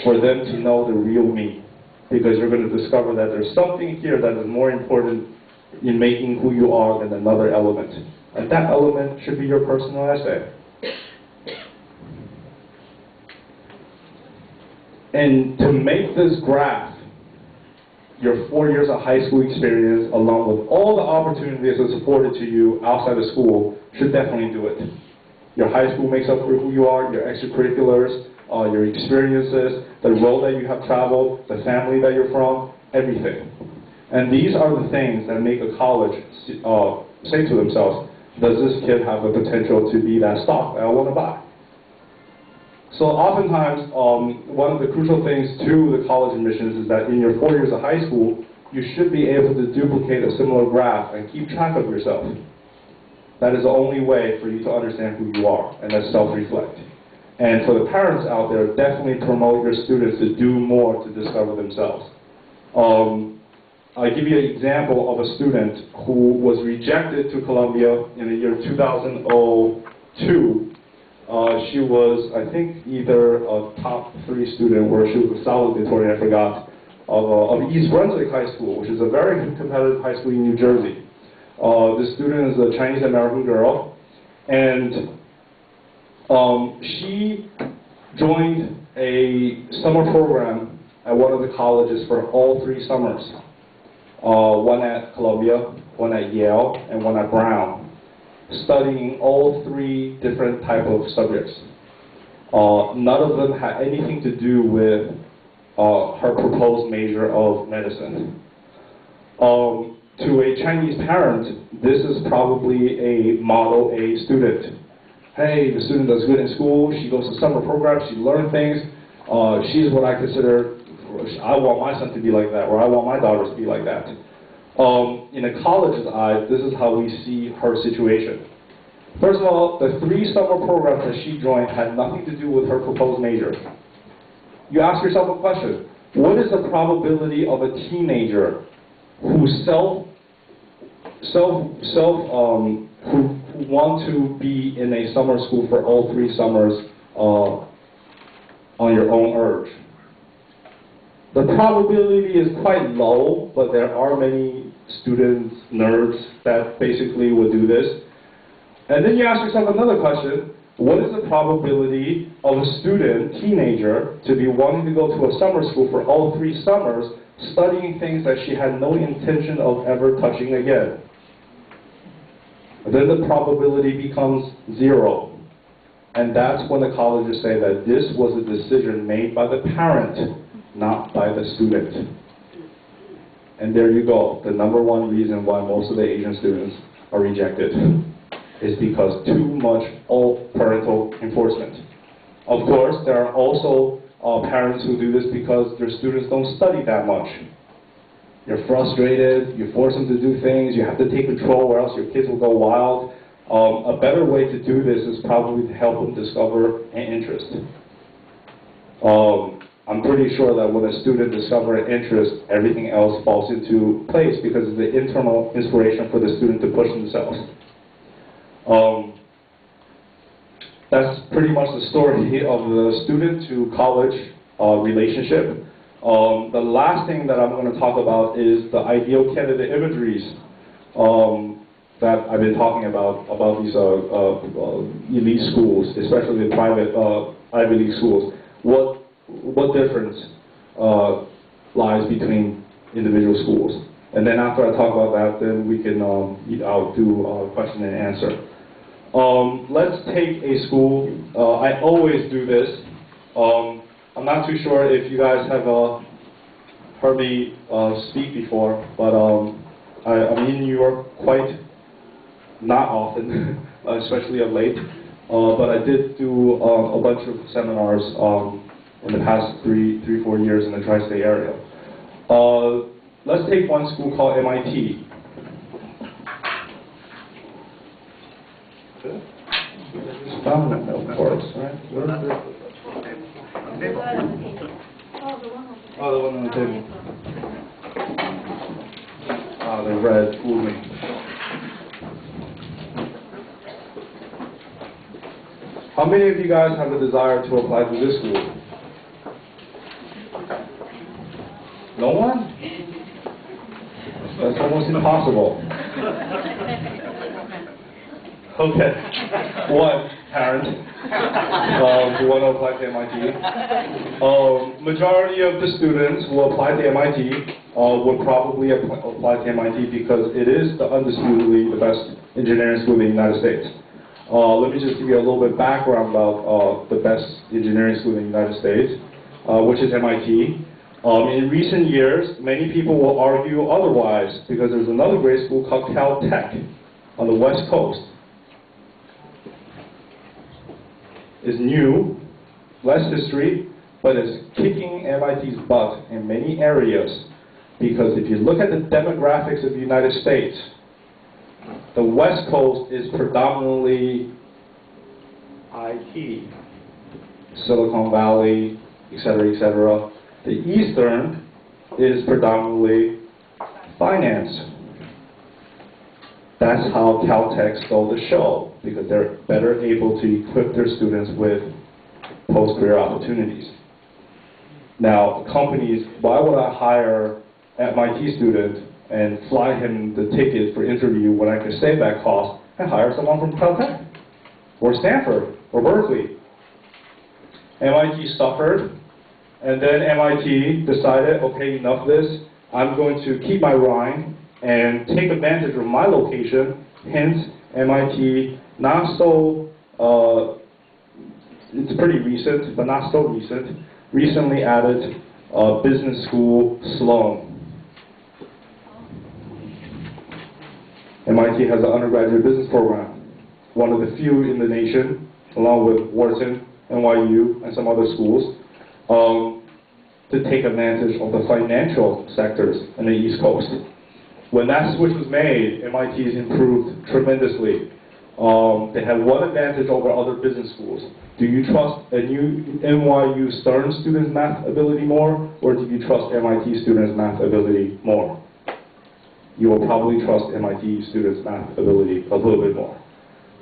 for them to know the real me? Because you're going to discover that there's something here that is more important in making who you are than another element. And that element should be your personal essay. And to make this graph, your 4 years of high school experience, along with all the opportunities that are afforded to you outside of school, should definitely do it. Your high school makes up for who you are, your extracurriculars, your experiences, the road that you have traveled, the family that you're from, everything. And these are the things that make a college say to themselves, does this kid have the potential to be that stock that I want to buy? So oftentimes, one of the crucial things to the college admissions is that in your 4 years of high school, you should be able to duplicate a similar graph and keep track of yourself. That is the only way for you to understand who you are, and that's self-reflect. And for the parents out there, definitely promote your students to do more to discover themselves. I'll give you an example of a student who was rejected to Columbia in the year 2002. She was, I think, either a top 3 student, or she was a salutatorian, I forgot, of East Brunswick High School, which is a very competitive high school in New Jersey. This student is a Chinese-American girl, and she joined a summer program at one of the colleges for all 3 summers. One at Columbia, one at Yale, and one at Brown, studying all 3 different types of subjects. None of them had anything to do with her proposed major of medicine. To a Chinese parent, this is probably a Model A student. Hey, the student does good in school, she goes to summer programs, she learns things, she's what I consider, I want my son to be like that, or I want my daughter to be like that. In a college's eyes, this is how we see her situation. First of all, the 3 summer programs that she joined had nothing to do with her proposed major. You ask yourself a question, what is the probability of a teenager who who want to be in a summer school for all 3 summers on your own urge? The probability is quite low, but there are many students, nerds, that basically would do this. And then you ask yourself another question, what is the probability of a student, teenager, to be wanting to go to a summer school for all 3 summers, studying things that she had no intention of ever touching again? And then the probability becomes 0. And that's when the colleges say that this was a decision made by the parent, not by the student. And there you go. The number one reason why most of the Asian students are rejected is because too much parental enforcement. Of course, there are also parents who do this because their students don't study that much. You're frustrated, you force them to do things, you have to take control or else your kids will go wild. A better way to do this is probably to help them discover an interest. I'm pretty sure that when a student discovers an interest, everything else falls into place because it's the internal inspiration for the student to push themselves. That's pretty much the story of the student to college relationship. The last thing that I'm going to talk about is the ideal candidate imageries that I've been talking about these elite schools, especially the private Ivy League schools. What difference lies between individual schools? And then after I talk about that, then we can I'll do question and answer. Let's take a school. I always do this. I'm not too sure if you guys have heard me speak before, but I'm in New York quite not often, especially of late. But I did do a bunch of seminars in the past 3-4 years in the tri-state area. Let's take one school called MIT. Found that, of course, right? Oh, the one on the table. Ah, the red fooled me. How many of you guys have a desire to apply to this school? No one? That's almost impossible. Okay. One parent who want to apply to MIT. Majority of the students who apply to MIT would probably apply to MIT because it is undisputedly the best engineering school in the United States. Let me just give you a little bit background about the best engineering school in the United States, which is MIT. In recent years, many people will argue otherwise because there's another great school called Caltech on the West Coast. It's new, less history, but it's kicking MIT's butt in many areas because if you look at the demographics of the United States, the West Coast is predominantly IT, Silicon Valley, etc., etc. The Eastern is predominantly finance. That's how Caltech stole the show, because they're better able to equip their students with post-career opportunities. Now, companies, why would I hire an MIT student and fly him the ticket for interview when I could save that cost and hire someone from Caltech or Stanford or Berkeley? MIT suffered, and then MIT decided, okay, enough of this. I'm going to keep my rind and take advantage of my location. Hence, MIT, not so, it's pretty recent, but not so recent, recently added business school Sloan. MIT has an undergraduate business program, one of the few in the nation, along with Wharton, NYU, and some other schools, to take advantage of the financial sectors in the East Coast. When that switch was made, MIT has improved tremendously. They have one advantage over other business schools. Do you trust a new NYU Stern student's math ability more, or do you trust MIT students' math ability more? You will probably trust MIT students' math ability a little bit more.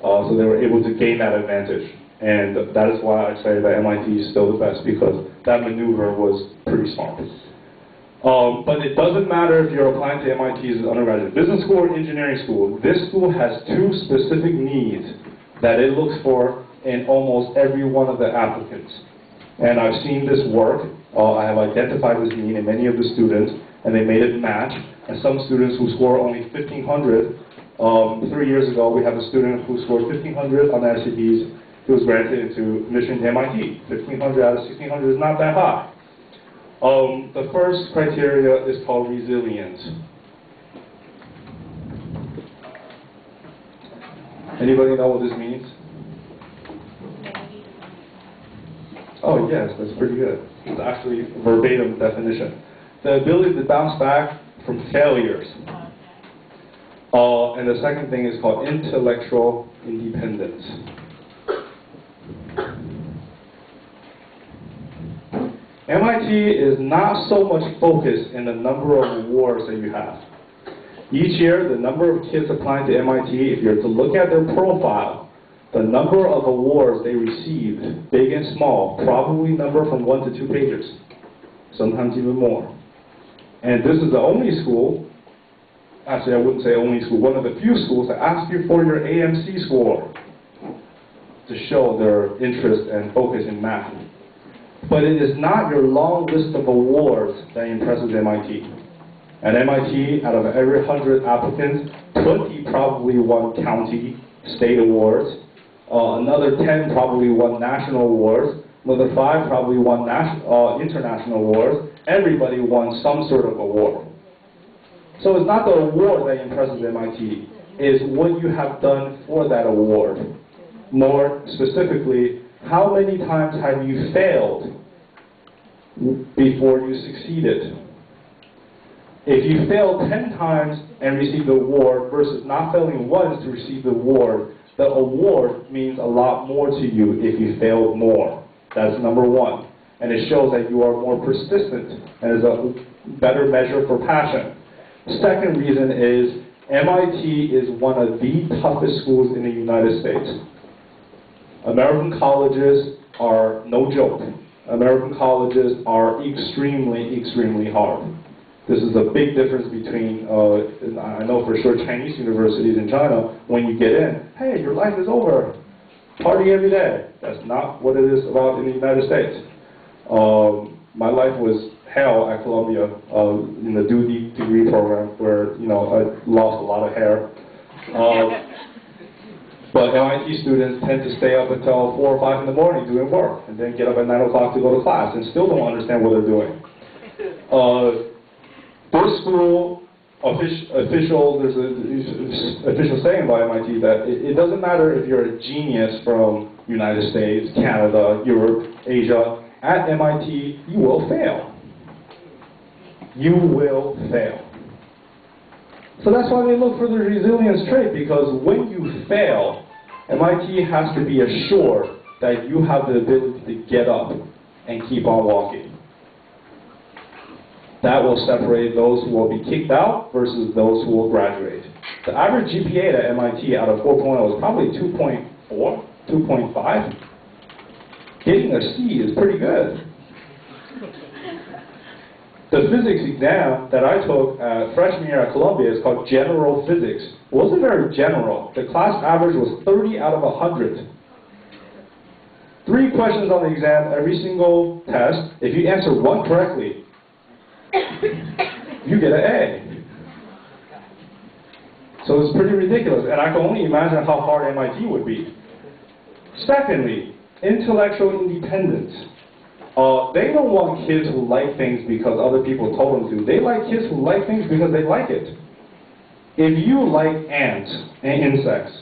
So they were able to gain that advantage. And that is why I say that MIT is still the best, because that maneuver was pretty smart. But it doesn't matter if you're applying to MIT's undergraduate business school or engineering school. This school has two specific needs that it looks for in almost every one of the applicants. And I've seen this work. I have identified this need in many of the students, and they made it match. And some students who score only 1,500, 3 years ago we had a student who scored 1,500 on SATs, he was granted into admission to MIT. 1,500 out of 1,600 is not that high. The first criteria is called resilience. Anybody know what this means? Oh yes, that's pretty good. It's actually a verbatim definition. The ability to bounce back from failures. And the second thing is called intellectual independence. MIT is not so much focused in the number of awards that you have. Each year, the number of kids applying to MIT, if you're to look at their profile, the number of awards they received, big and small, probably number from 1 to 2 pages, sometimes even more. And this is the only school, actually I wouldn't say only school, one of the few schools that ask you for your AMC score to show their interest and focus in math. But it is not your long list of awards that impresses MIT. At MIT, out of every 100 applicants, 20 probably won county, state awards. Another 10 probably won national awards. Another 5 probably won international awards. Everybody won some sort of award. So it's not the award that impresses MIT. It's what you have done for that award. More specifically, how many times have you failed before you succeeded? If you failed 10 times and received the award versus not failing once to receive the award means a lot more to you if you failed more. That's number one. And it shows that you are more persistent and is a better measure for passion. The second reason is MIT is one of the toughest schools in the United States. American colleges are no joke. American colleges are extremely, extremely hard. This is a big difference between, I know for sure, Chinese universities in China. When you get in, hey, your life is over. Party every day. That's not what it is about in the United States. My life was hell at Columbia in the duty degree program where, I lost a lot of hair. But MIT students tend to stay up until 4 or 5 in the morning doing work and then get up at 9 o'clock to go to class and still don't understand what they're doing. This school, there's an official saying by MIT that it doesn't matter if you're a genius from United States, Canada, Europe, Asia, at MIT, you will fail. You will fail. So that's why they look for the resilience trait, because when you fail, MIT has to be assured that you have the ability to get up and keep on walking. That will separate those who will be kicked out versus those who will graduate. The average GPA at MIT out of 4.0 is probably 2.4, 2.5. Getting a C is pretty good. The physics exam that I took freshman year at Columbia is called general physics. It wasn't very general. The class average was 30 out of 100. 3 questions on the exam, every single test. If you answer one correctly, you get an A. So it's pretty ridiculous, and I can only imagine how hard MIT would be. Secondly, intellectual independence. They don't want kids who like things because other people told them to. They like kids who like things because they like it. If you like ants and insects,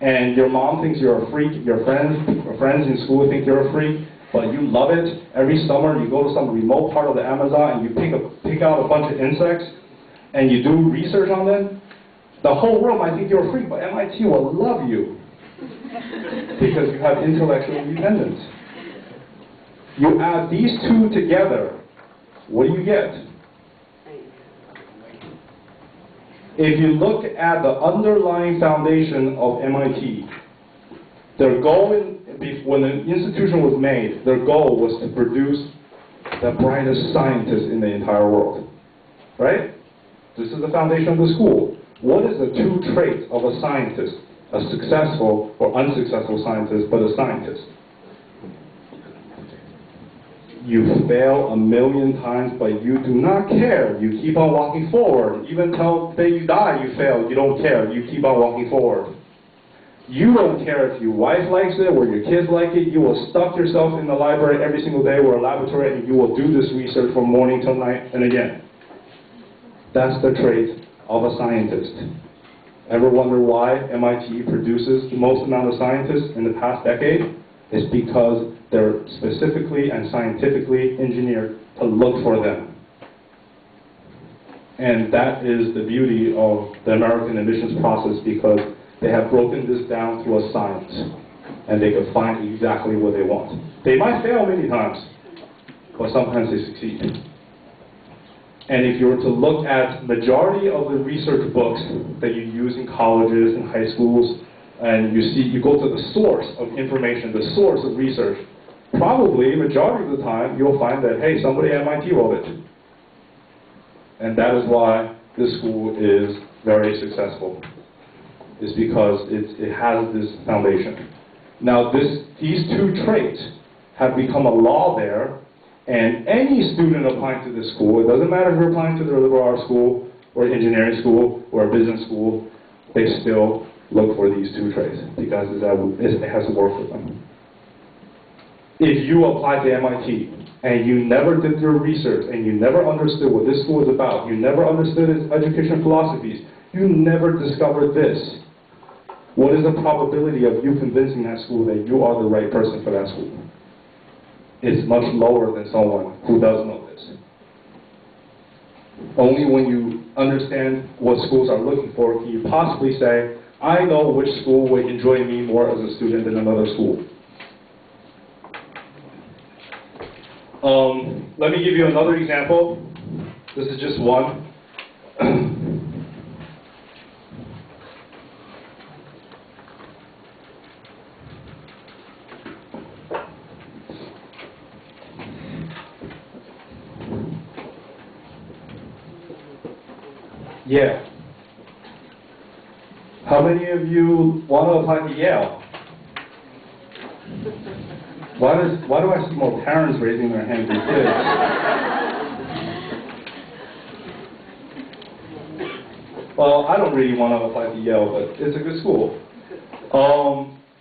and your mom thinks you're a freak, your friends in school think you're a freak, but you love it, every summer you go to some remote part of the Amazon and you pick out a bunch of insects, and you do research on them, the whole world might think you're a freak, but MIT will love you because you have intellectual independence. You add these two together, what do you get? If you look at the underlying foundation of MIT, their goal, when the institution was made, their goal was to produce the brightest scientists in the entire world. Right? This is the foundation of the school. What is the 2 traits of a scientist? A successful or unsuccessful scientist, but a scientist. You fail 1,000,000 times, but you do not care. You keep on walking forward. Even till the day you die, you fail. You don't care. You keep on walking forward. You don't care if your wife likes it or your kids like it. You will stuck yourself in the library every single day or a laboratory, and you will do this research from morning till night and again. That's the trait of a scientist. Ever wonder why MIT produces the most amount of scientists in the past decade? It's because they're specifically and scientifically engineered to look for them. And that is the beauty of the American admissions process, because they have broken this down through a science, and they can find exactly what they want. They might fail many times, but sometimes they succeed. And if you were to look at majority of the research books that you use in colleges and high schools, and you go to the source of information, the source of research, probably majority of the time you'll find that, hey, somebody at MIT wrote it. And that is why this school is very successful. It's because it has this foundation. Now these two traits have become a law there, and any student applying to this school, it doesn't matter if you're applying to the liberal arts school, or engineering school, or a business school, they still look for these two traits, because it has to work for them. If you apply to MIT, and you never did your research, and you never understood what this school is about, you never understood its education philosophies, you never discovered this, what is the probability of you convincing that school that you are the right person for that school? It's much lower than someone who does know this. Only when you understand what schools are looking for can you possibly say, I know which school would enjoy me more as a student than another school. Let me give you another example. This is just one. Yale. How many of you want to apply to Yale? Why do I see more parents raising their hands than kids? Well, I don't really want to apply to Yale, but it's a good school.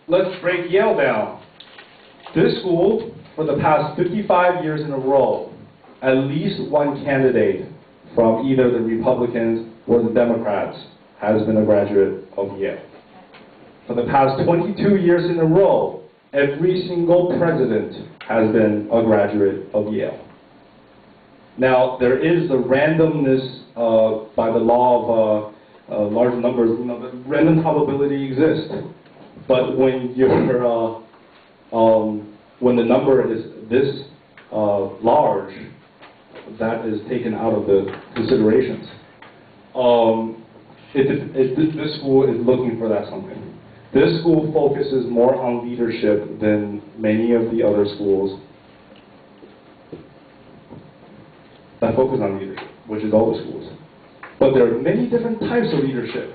Let's break Yale down. This school, for the past 55 years in a row, at least one candidate from either the Republicans or the Democrats has been a graduate of Yale. For the past 22 years in a row, every single president has been a graduate of Yale. Now, there is the randomness by the law of large numbers. You know, the random probability exists. But when when the number is this large, that is taken out of the considerations. This school is looking for that something. This school focuses more on leadership than many of the other schools that focus on leadership, which is all the schools. But there are many different types of leadership.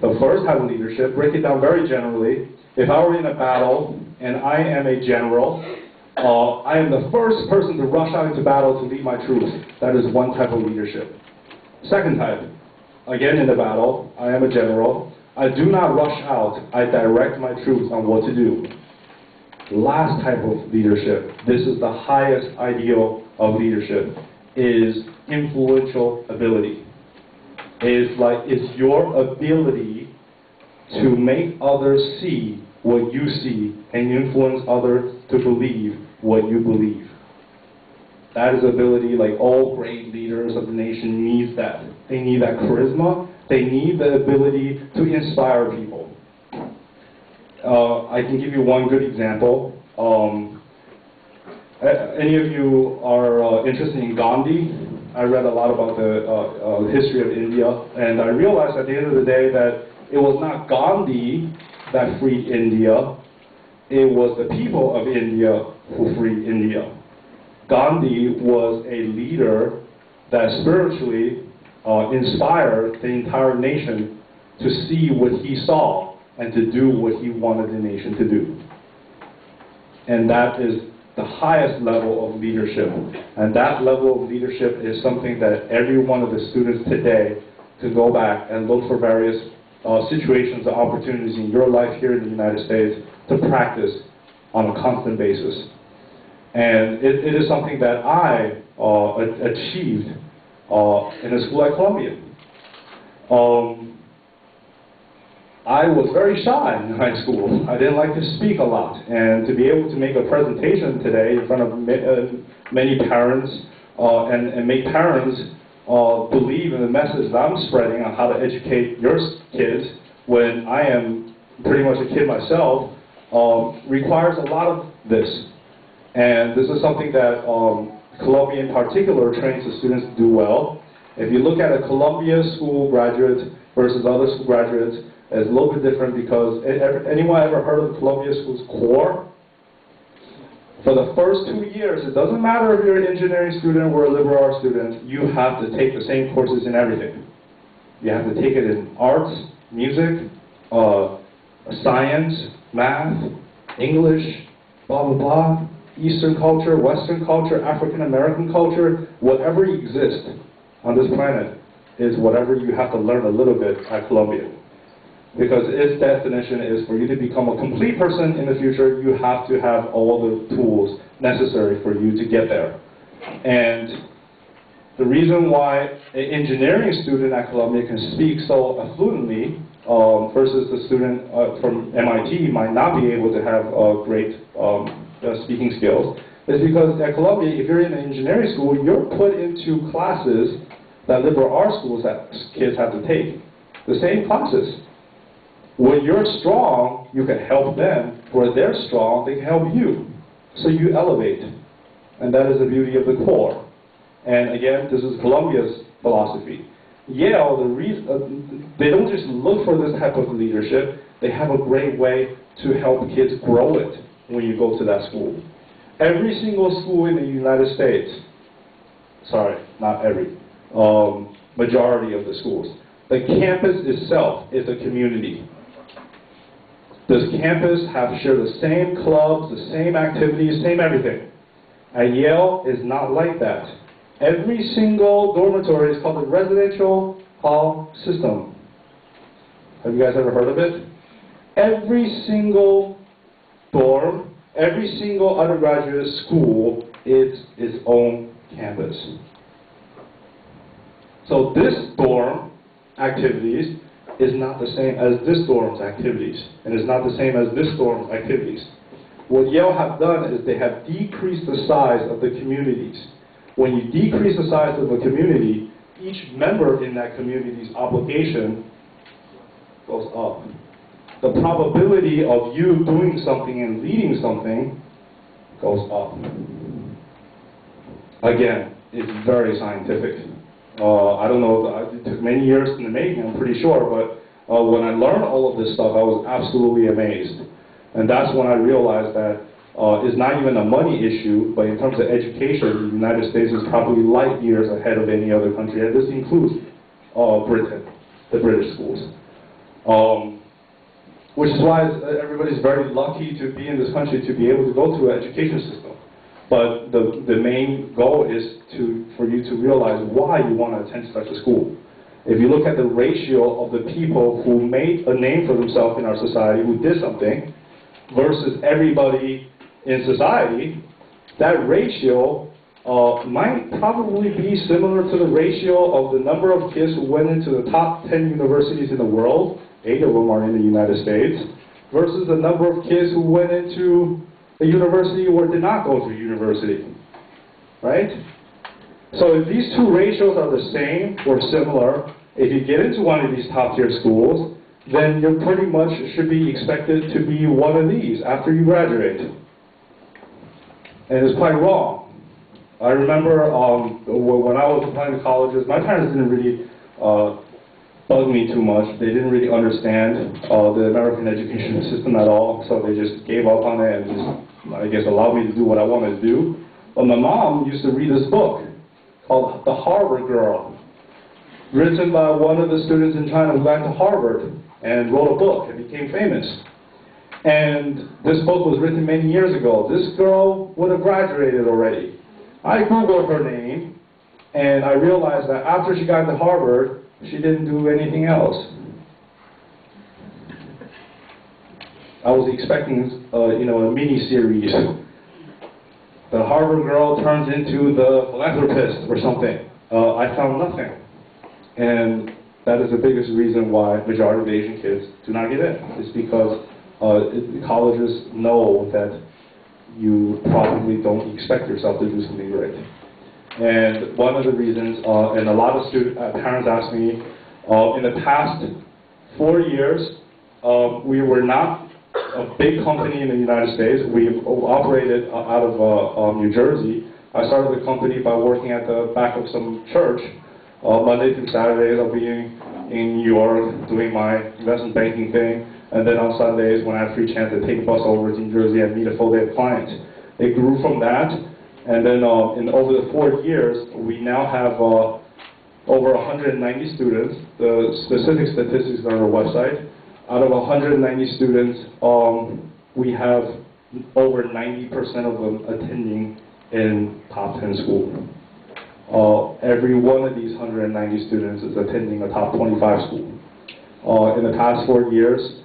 The first type of leadership, break it down very generally. If I were in a battle and I am a general, I am the first person to rush out into battle to lead my troops. That is one type of leadership. Second type, again in the battle, I am a general. I do not rush out. I direct my troops on what to do. Last type of leadership, this is the highest ideal of leadership, is influential ability. It's your ability to make others see what you see and influence others to believe what you believe. That is ability, like all great leaders of the nation needs that. They need that charisma. They need the ability to inspire people. I can give you one good example. Any of you are interested in Gandhi? I read a lot about the history of India, and I realized at the end of the day that it was not Gandhi that freed India, it was the people of India who freed India. Gandhi was a leader that spiritually inspired the entire nation to see what he saw and to do what he wanted the nation to do. And that is the highest level of leadership. And that level of leadership is something that every one of the students today can go back and look for various situations and opportunities in your life here in the United States to practice on a constant basis. And it is something that I achieved in a school at Columbia. I was very shy in high school. I didn't like to speak a lot. And to be able to make a presentation today in front of many parents and make parents believe in the message that I'm spreading on how to educate your kids when I am pretty much a kid myself requires a lot of this. And this is something that Columbia in particular trains the students to do well. If you look at a Columbia school graduate versus other school graduates, it's a little bit different because anyone ever heard of the Columbia School's core? For the first 2 years, it doesn't matter if you're an engineering student or a liberal arts student, you have to take the same courses in everything. You have to take it in arts, music, science, math, English, blah, blah, blah, Eastern culture, Western culture, African American culture, whatever exists on this planet is whatever you have to learn a little bit at Columbia. Because its definition is for you to become a complete person in the future, you have to have all the tools necessary for you to get there. And the reason why an engineering student at Columbia can speak so fluently versus the student from MIT might not be able to have great speaking skills is because at Columbia, if you're in an engineering school, you're put into classes that liberal arts schools that kids have to take. The same classes. When you're strong, you can help them. Where they're strong, they can help you. So you elevate. And that is the beauty of the core. And again, this is Columbia's philosophy. Yale, they don't just look for this type of leadership. They have a great way to help kids grow it when you go to that school. Every single school in the United States, sorry, not every, majority of the schools, the campus itself is a community. This campus share the same clubs, the same activities, same everything. At Yale, is not like that. Every single dormitory is called the residential hall system. Have you guys ever heard of it? Every single dorm, every single undergraduate school is its own campus. So this dorm activities is not the same as this dorm's activities, and is not the same as this dorm's activities. What Yale have done is they have decreased the size of the communities. When you decrease the size of a community, each member in that community's obligation goes up. The probability of you doing something and leading something goes up. Again, it's very scientific. I don't know, it took many years in the making, I'm pretty sure, but when I learned all of this stuff, I was absolutely amazed. And that's when I realized that it's not even a money issue, but in terms of education, the United States is probably light years ahead of any other country, and this includes Britain, the British schools. Which is why everybody's very lucky to be in this country to be able to go through an education system. But the main goal is for you to realize why you want to attend such a school. If you look at the ratio of the people who made a name for themselves in our society, who did something, versus everybody in society, that ratio might probably be similar to the ratio of the number of kids who went into the top 10 universities in the world, 8 of them are in the United States, versus the number of kids who went into a university or did not go to university, right? So if these two ratios are the same or similar, if you get into one of these top-tier schools, then you pretty much should be expected to be one of these after you graduate. And it's quite wrong. I remember when I was applying to colleges, my parents didn't really bug me too much. They didn't really understand the American education system at all, so they just gave up on it and just, I guess, allowed me to do what I wanted to do. But my mom used to read this book called The Harvard Girl, written by one of the students in China who got to Harvard and wrote a book and became famous. And this book was written many years ago. This girl would have graduated already. I Googled her name, and I realized that after she got to Harvard, she didn't do anything else. I was expecting, a mini-series. The Harvard girl turns into the philanthropist or something. I found nothing. And that is the biggest reason why majority of Asian kids do not get in. It's because colleges know that you probably don't expect yourself to do something great. And one of the reasons, and a lot of parents ask me, in the past 4 years, we were not a big company in the United States. We operated out of New Jersey. I started the company by working at the back of some church. Monday through Saturdays, I'll be in New York doing my investment banking thing. And then on Sundays, when I have free chance, I take a bus over to New Jersey and meet a full day of clients. It grew from that. And then over the 4 years, we now have over 190 students. The specific statistics are on our website. Out of 190 students, we have over 90% of them attending in top 10 school. Every one of these 190 students is attending a top 25 school. In the past 4 years,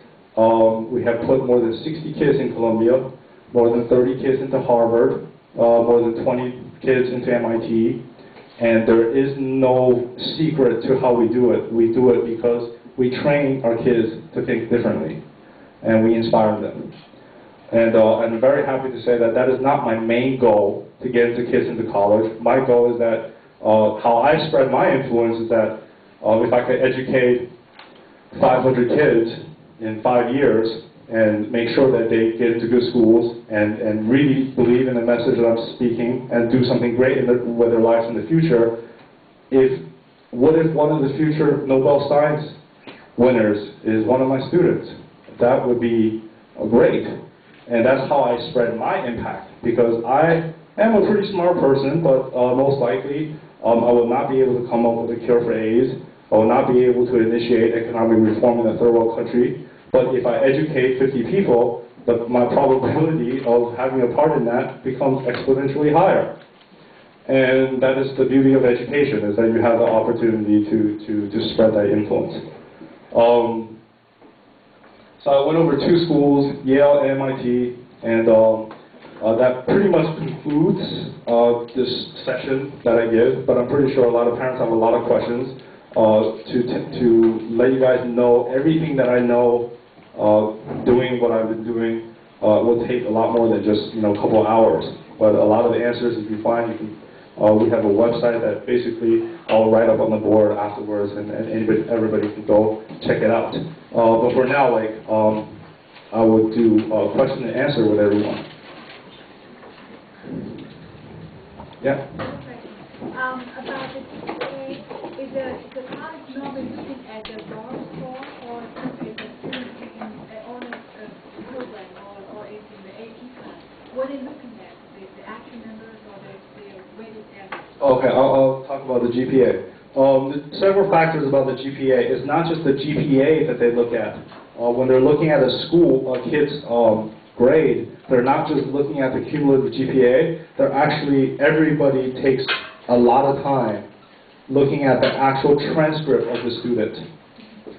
we have put more than 60 kids in Columbia, more than 30 kids into Harvard, more than 20 kids into MIT, and there is no secret to how we do it. We do it because we train our kids to think differently, and we inspire them. And I'm very happy to say that that is not my main goal, to get into kids into college. My goal is that, how I spread my influence is that if I could educate 500 kids in 5 years and make sure that they get into good schools and really believe in the message that I'm speaking and do something great with their lives in the future, what if one of the future Nobel Science winners is one of my students? That would be great. And that's how I spread my impact, because I am a pretty smart person, but most likely I will not be able to come up with a cure for AIDS. I will not be able to initiate economic reform in a third world country. But if I educate 50 people, my probability of having a part in that becomes exponentially higher. And that is the beauty of education, is that you have the opportunity to spread that influence. So I went over 2 schools, Yale and MIT, and that pretty much concludes this session that I give, but I'm pretty sure a lot of parents have a lot of questions. To let you guys know everything that I know, doing what I've been doing will take a lot more than just a couple of hours. But a lot of the answers, if you find, we have a website that basically I'll write up on the board afterwards, and everybody can go check it out. But for now, I would do question and answer with everyone. Yeah. About the GPA, is the college normally looking at the bar score, or is it the student taking an honors program, or is it the AP class? What are they looking at? The actual numbers or the weighted average? Okay, I'll talk about the GPA. Several factors about the GPA. It's not just the GPA that they look at. When they're looking at a kid's grade, they're not just looking at the cumulative GPA. They're actually, everybody takes a lot of time looking at the actual transcript of the student.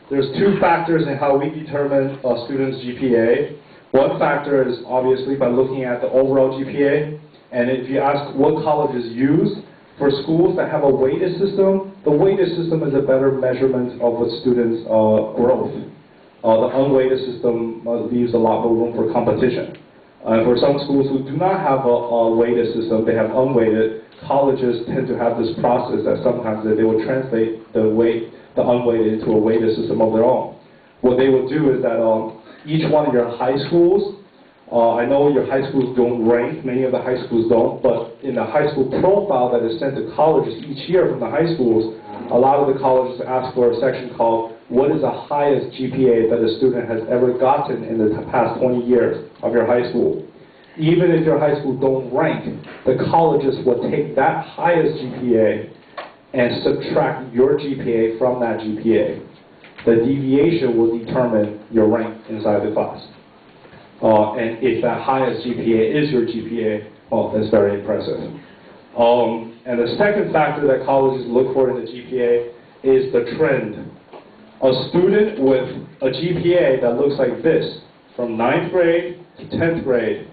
There's 2 factors in how we determine a student's GPA. One factor is obviously by looking at the overall GPA, and if you ask what colleges use, for schools that have a weighted system, the weighted system is a better measurement of a student's growth. The unweighted system leaves a lot more room for competition. For some schools who do not have a weighted system, they have unweighted, colleges tend to have this process that sometimes they will translate the unweighted into a weighted system of their own. What they will do is that each one of your high schools, I know your high schools don't rank, many of the high schools don't, but in the high school profile that is sent to colleges each year from the high schools, a lot of the colleges ask for a section called, what is the highest GPA that a student has ever gotten in the past 20 years of your high school? Even if your high school don't rank, the colleges will take that highest GPA and subtract your GPA from that GPA. The deviation will determine your rank inside the class. And if that highest GPA is your GPA, well, that's very impressive. And the second factor that colleges look for in the GPA is the trend. A student with a GPA that looks like this from 9th grade to 10th grade.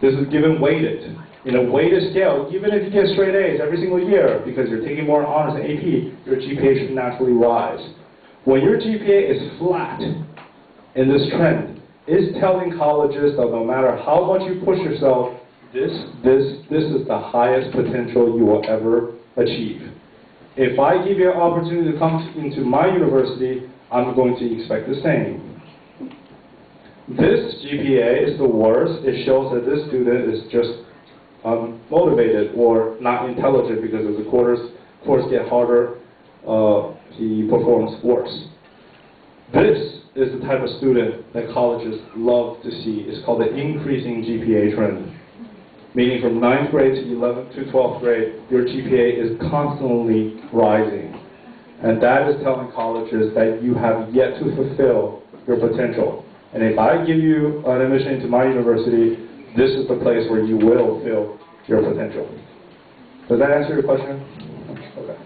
This is given weighted. In a weighted scale, even if you get straight A's every single year, because you're taking more honors in AP, your GPA should naturally rise. When your GPA is flat in this trend, it's telling colleges that no matter how much you push yourself, this is the highest potential you will ever achieve. If I give you an opportunity to come into my university, I'm going to expect the same. This GPA is the worst. It shows that this student is just motivated or not intelligent, because as the course get harder, he performs worse. This is the type of student that colleges love to see. It's called the increasing GPA trend. Meaning from 9th grade to 11th to 12th grade, your GPA is constantly rising. And that is telling colleges that you have yet to fulfill your potential. And if I give you an admission into my university, this is the place where you will fill your potential. Does that answer your question? Okay.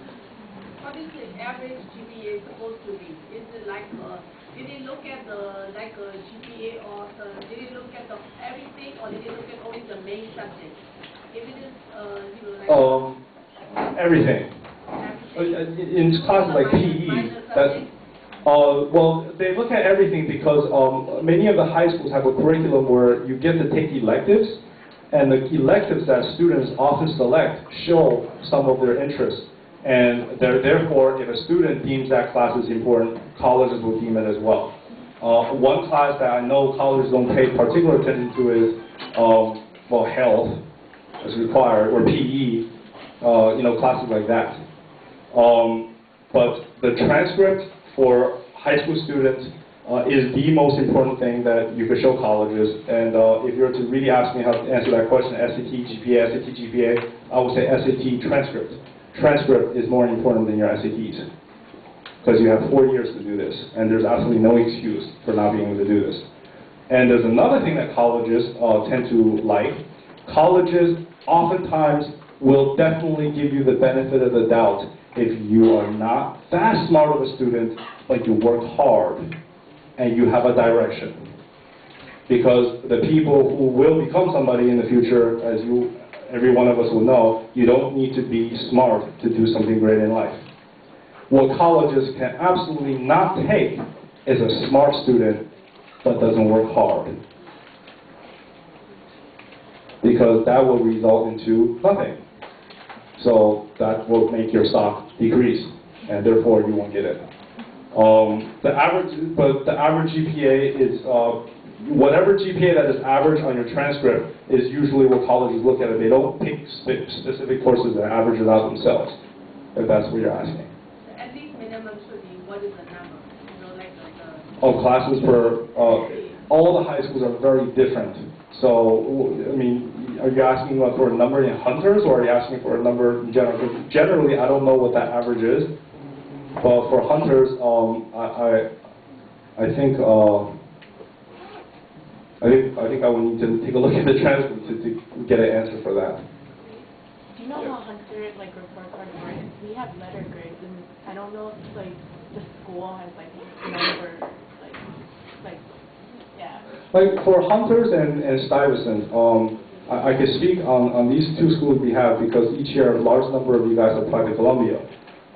What is the average GPA supposed to be? Is it like, did they look at the GPA, or did they look at everything, or did they look at only the main subject? If it is, everything. In classes like PE, well, they look at everything because many of the high schools have a curriculum where you get to take electives, and the electives that students often select show some of their interests. And therefore, if a student deems that class is important, colleges will deem it as well. One class that I know colleges don't pay particular attention to is, well, health is required, or PE, classes like that. But the transcript for high school students is the most important thing that you could show colleges. And if you were to really ask me how to answer that question, SAT, GPA, SAT, GPA, I would say SAT transcript. Transcript is more important than your SATs, because you have 4 years to do this, and there's absolutely no excuse for not being able to do this. And there's another thing that colleges tend to like. Colleges oftentimes will definitely give you the benefit of the doubt if you are not that smart of a student, but you work hard and you have a direction. Because the people who will become somebody in the future, as every one of us will know, you don't need to be smart to do something great in life. What colleges can absolutely not take is a smart student but doesn't work hard. Because that will result into nothing. So that will make your stock decrease, and therefore you won't get it. The average GPA is, whatever GPA that is average on your transcript is usually what colleges look at it. They don't pick specific courses that average it out themselves, if that's what you're asking. At least minimum should be, what is the number? Classes for, all the high schools are very different. So, I mean, are you asking for a number in hunters, or are you asking for a number in general? Because generally, I don't know what that average is. But for hunters, I think I would need to take a look at the transcript to get an answer for that. Do you know how Hunter report card works? We have letter grades, and I don't know if the school has number yeah. Like for Hunters and Stuyvesant, I can speak on these two schools we have because each year a large number of you guys apply to Columbia.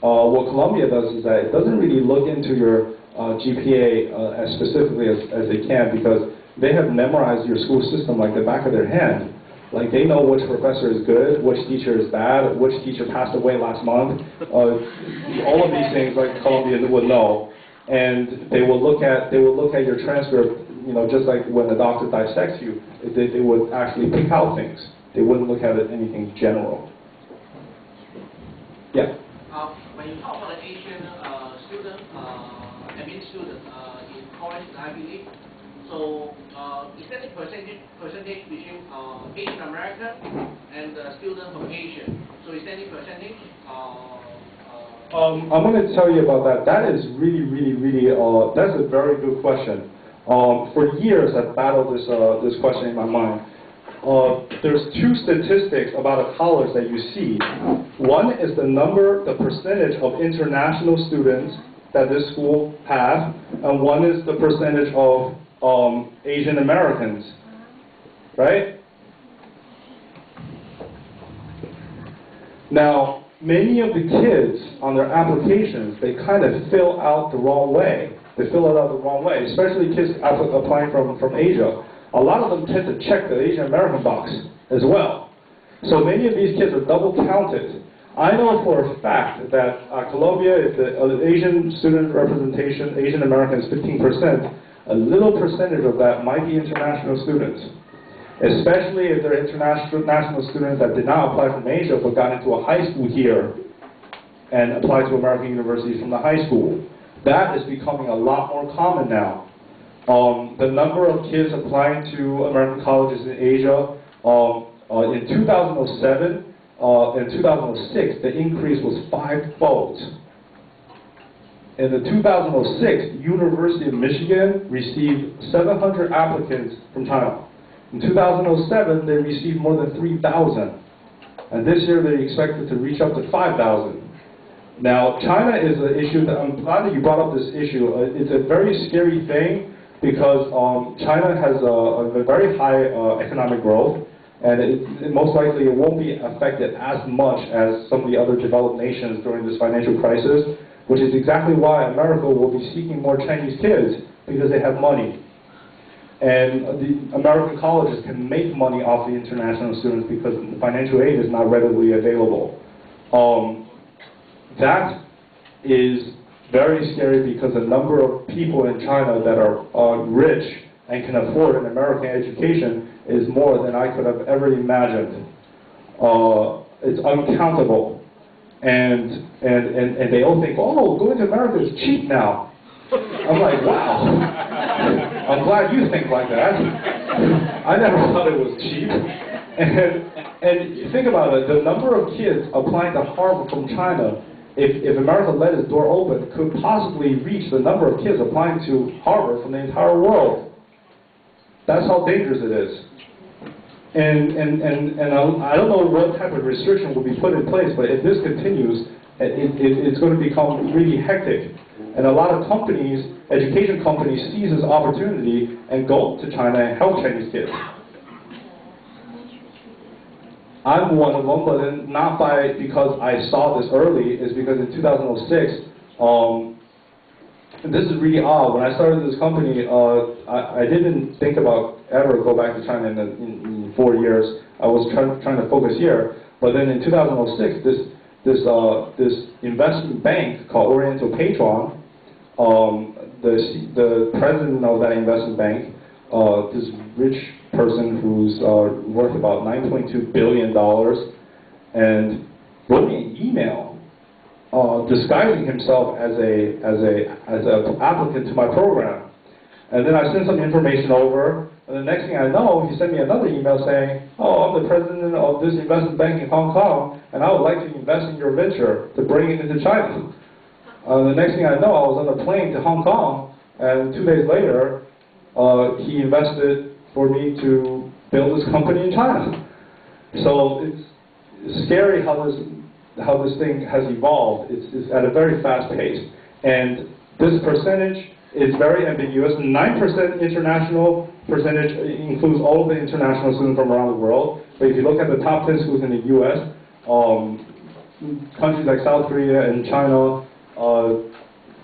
What Columbia does is that it doesn't really look into your GPA as specifically as they can, because they have memorized your school system like the back of their hand. Like they know which professor is good, which teacher is bad, which teacher passed away last month. All of these things like Columbia would know, and they will look at your transcript. Just like when the doctor dissects you, they would actually pick out things. They wouldn't look at it anything general. Yeah. When you talk about the Asian student, admin student in college and Ivy League, so is there a percentage between Asian American and the student from Asia? So is there any percentage? I'm going to tell you about that. That is really, that's a very good question. For years, I've battled this question in my mind. There's two statistics about a college that you see. One is the percentage of international students that this school has, and one is the percentage of Asian Americans, right? Now, many of the kids on their applications, they kind of fill out the wrong way. They fill it out the wrong way, especially kids applying from Asia. A lot of them tend to check the Asian American box as well. So many of these kids are double counted. I know for a fact that Columbia, if the Asian student representation, Asian American is 15%, a little percentage of that might be international students. Especially if they're international students that did not apply from Asia but got into a high school here and applied to American universities from the high school. That is becoming a lot more common now. The number of kids applying to American colleges in Asia, in 2007 and 2006, the increase was 5-fold. In the 2006, University of Michigan received 700 applicants from China. In 2007, they received more than 3,000. And this year, they expected to reach up to 5,000. Now, China is an issue that I'm glad that you brought up this issue. It's a very scary thing because China has a very high economic growth, and most likely it won't be affected as much as some of the other developed nations during this financial crisis, which is exactly why America will be seeking more Chinese kids because they have money. And the American colleges can make money off the international students because the financial aid is not readily available. That is very scary because the number of people in China that are rich and can afford an American education is more than I could have ever imagined. It's uncountable. And they all think, oh, going to America is cheap now. I'm like, wow. I'm glad you think like that. I never thought it was cheap. And think about it, the number of kids applying to Harvard from China, if America let its door open, could possibly reach the number of kids applying to Harvard from the entire world. That's how dangerous it is. And I don't know what type of restriction will be put in place, but if this continues, it's going to become really hectic. And a lot of companies, education companies, seize this opportunity and go to China and help Chinese kids. I'm one of them, but then not because I saw this early, is because in 2006, this is really odd. When I started this company, I didn't think about ever go back to China in 4 years. I was trying to focus here. But then in 2006, this investment bank called Oriental Patron, the president of that investment bank, this rich person who's worth about $9.2 billion, and wrote me an email disguising himself as an applicant to my program. And then I sent some information over, and the next thing I know, he sent me another email saying, oh, I'm the president of this investment bank in Hong Kong, and I would like to invest in your venture to bring it into China. The next thing I know, I was on a plane to Hong Kong, and 2 days later, he invested for me to build this company in China. So it's scary how this thing has evolved. It's at a very fast pace. And this percentage is very ambiguous. 9% international percentage includes all of the international students from around the world. But if you look at the top 10 schools in the US, countries like South Korea and China,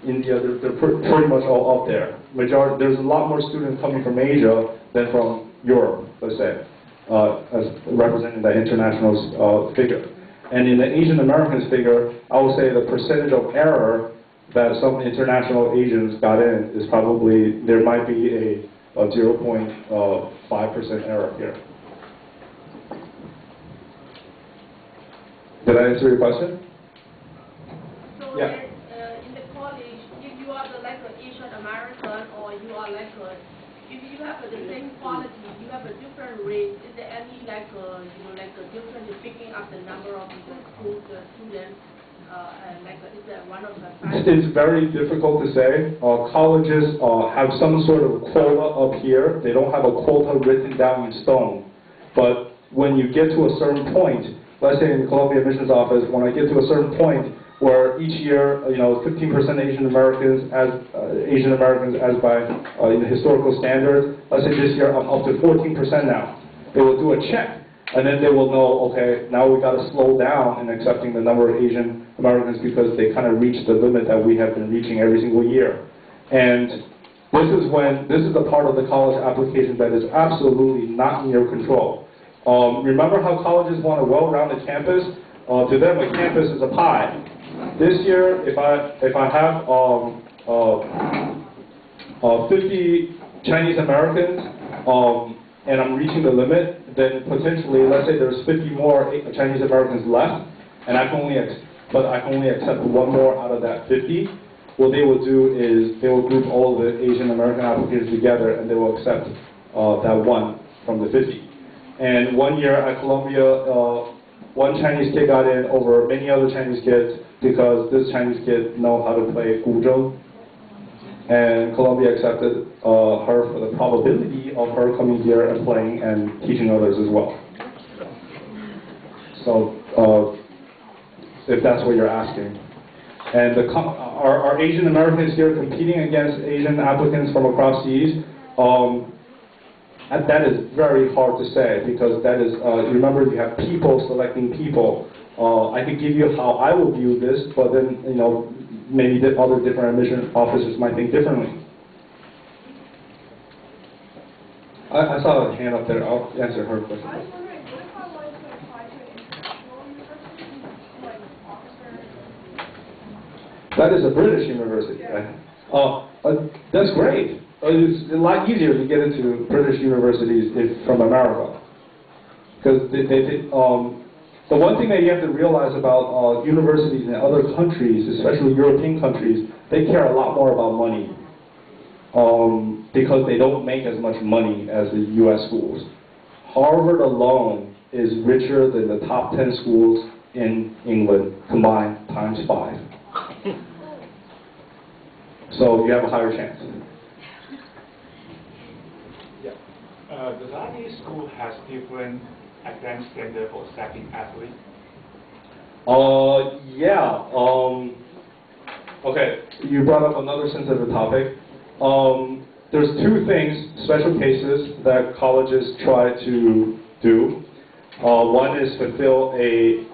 India, they're pretty much all up there. There's a lot more students coming from Asia than from Europe, let's say, as representing that international figure. And in the Asian Americans figure, I would say the percentage of error that some international Asians got in is probably, there might be a 0.5% error here. Did I answer your question? So Yeah. In the college, if you are like an Asian American or you are like if you have the same quality, you have a different rate, is there any like a difference in picking up the number of the school students? Is that one of the factors? It's very difficult to say. Colleges have some sort of quota up here. They don't have a quota written down in stone. But when you get to a certain point, let's say in the Columbia Admissions Office, when I get to a certain point, where each year, 15% Asian Americans as by historical standards. Let's say this year I'm up to 14% now. They will do a check, and then they will know, okay, now we got to slow down in accepting the number of Asian Americans because they kind of reached the limit that we have been reaching every single year. And this is the part of the college application that is absolutely not in your control. Remember how colleges want a well-rounded campus? To them, a campus is a pie. This year, if I have 50 Chinese Americans and I'm reaching the limit, then potentially, let's say there's 50 more Chinese Americans left, and I can only accept one more out of that 50. What they will do is they will group all of the Asian American applications together, and they will accept that one from the 50. And one year at Columbia, one Chinese kid got in over many other Chinese kids because this Chinese kid know how to play guzhou. And Columbia accepted her for the probability of her coming here and playing and teaching others as well. So, if that's what you're asking. And are Asian Americans here competing against Asian applicants from across seas? That is very hard to say because that is, remember you have people selecting people. I could give you how I will view this, but then, maybe the other different admission officers might think differently. I saw a hand up there. I'll answer her question. I was wondering, what if I wanted to apply to an international university, like Oxford? That is a British university. Yeah. That's great. It's a lot easier to get into British universities from America. Because the one thing that you have to realize about universities in other countries, especially European countries, they care a lot more about money. Because they don't make as much money as the U.S. schools. Harvard alone is richer than the top 10 schools in England combined times 5. So you have a higher chance. Yeah. Does any school has different academic standard for selecting athletes? Yeah. Okay, you brought up another sensitive topic. There's two things, special cases, that colleges try to do. One is fulfill a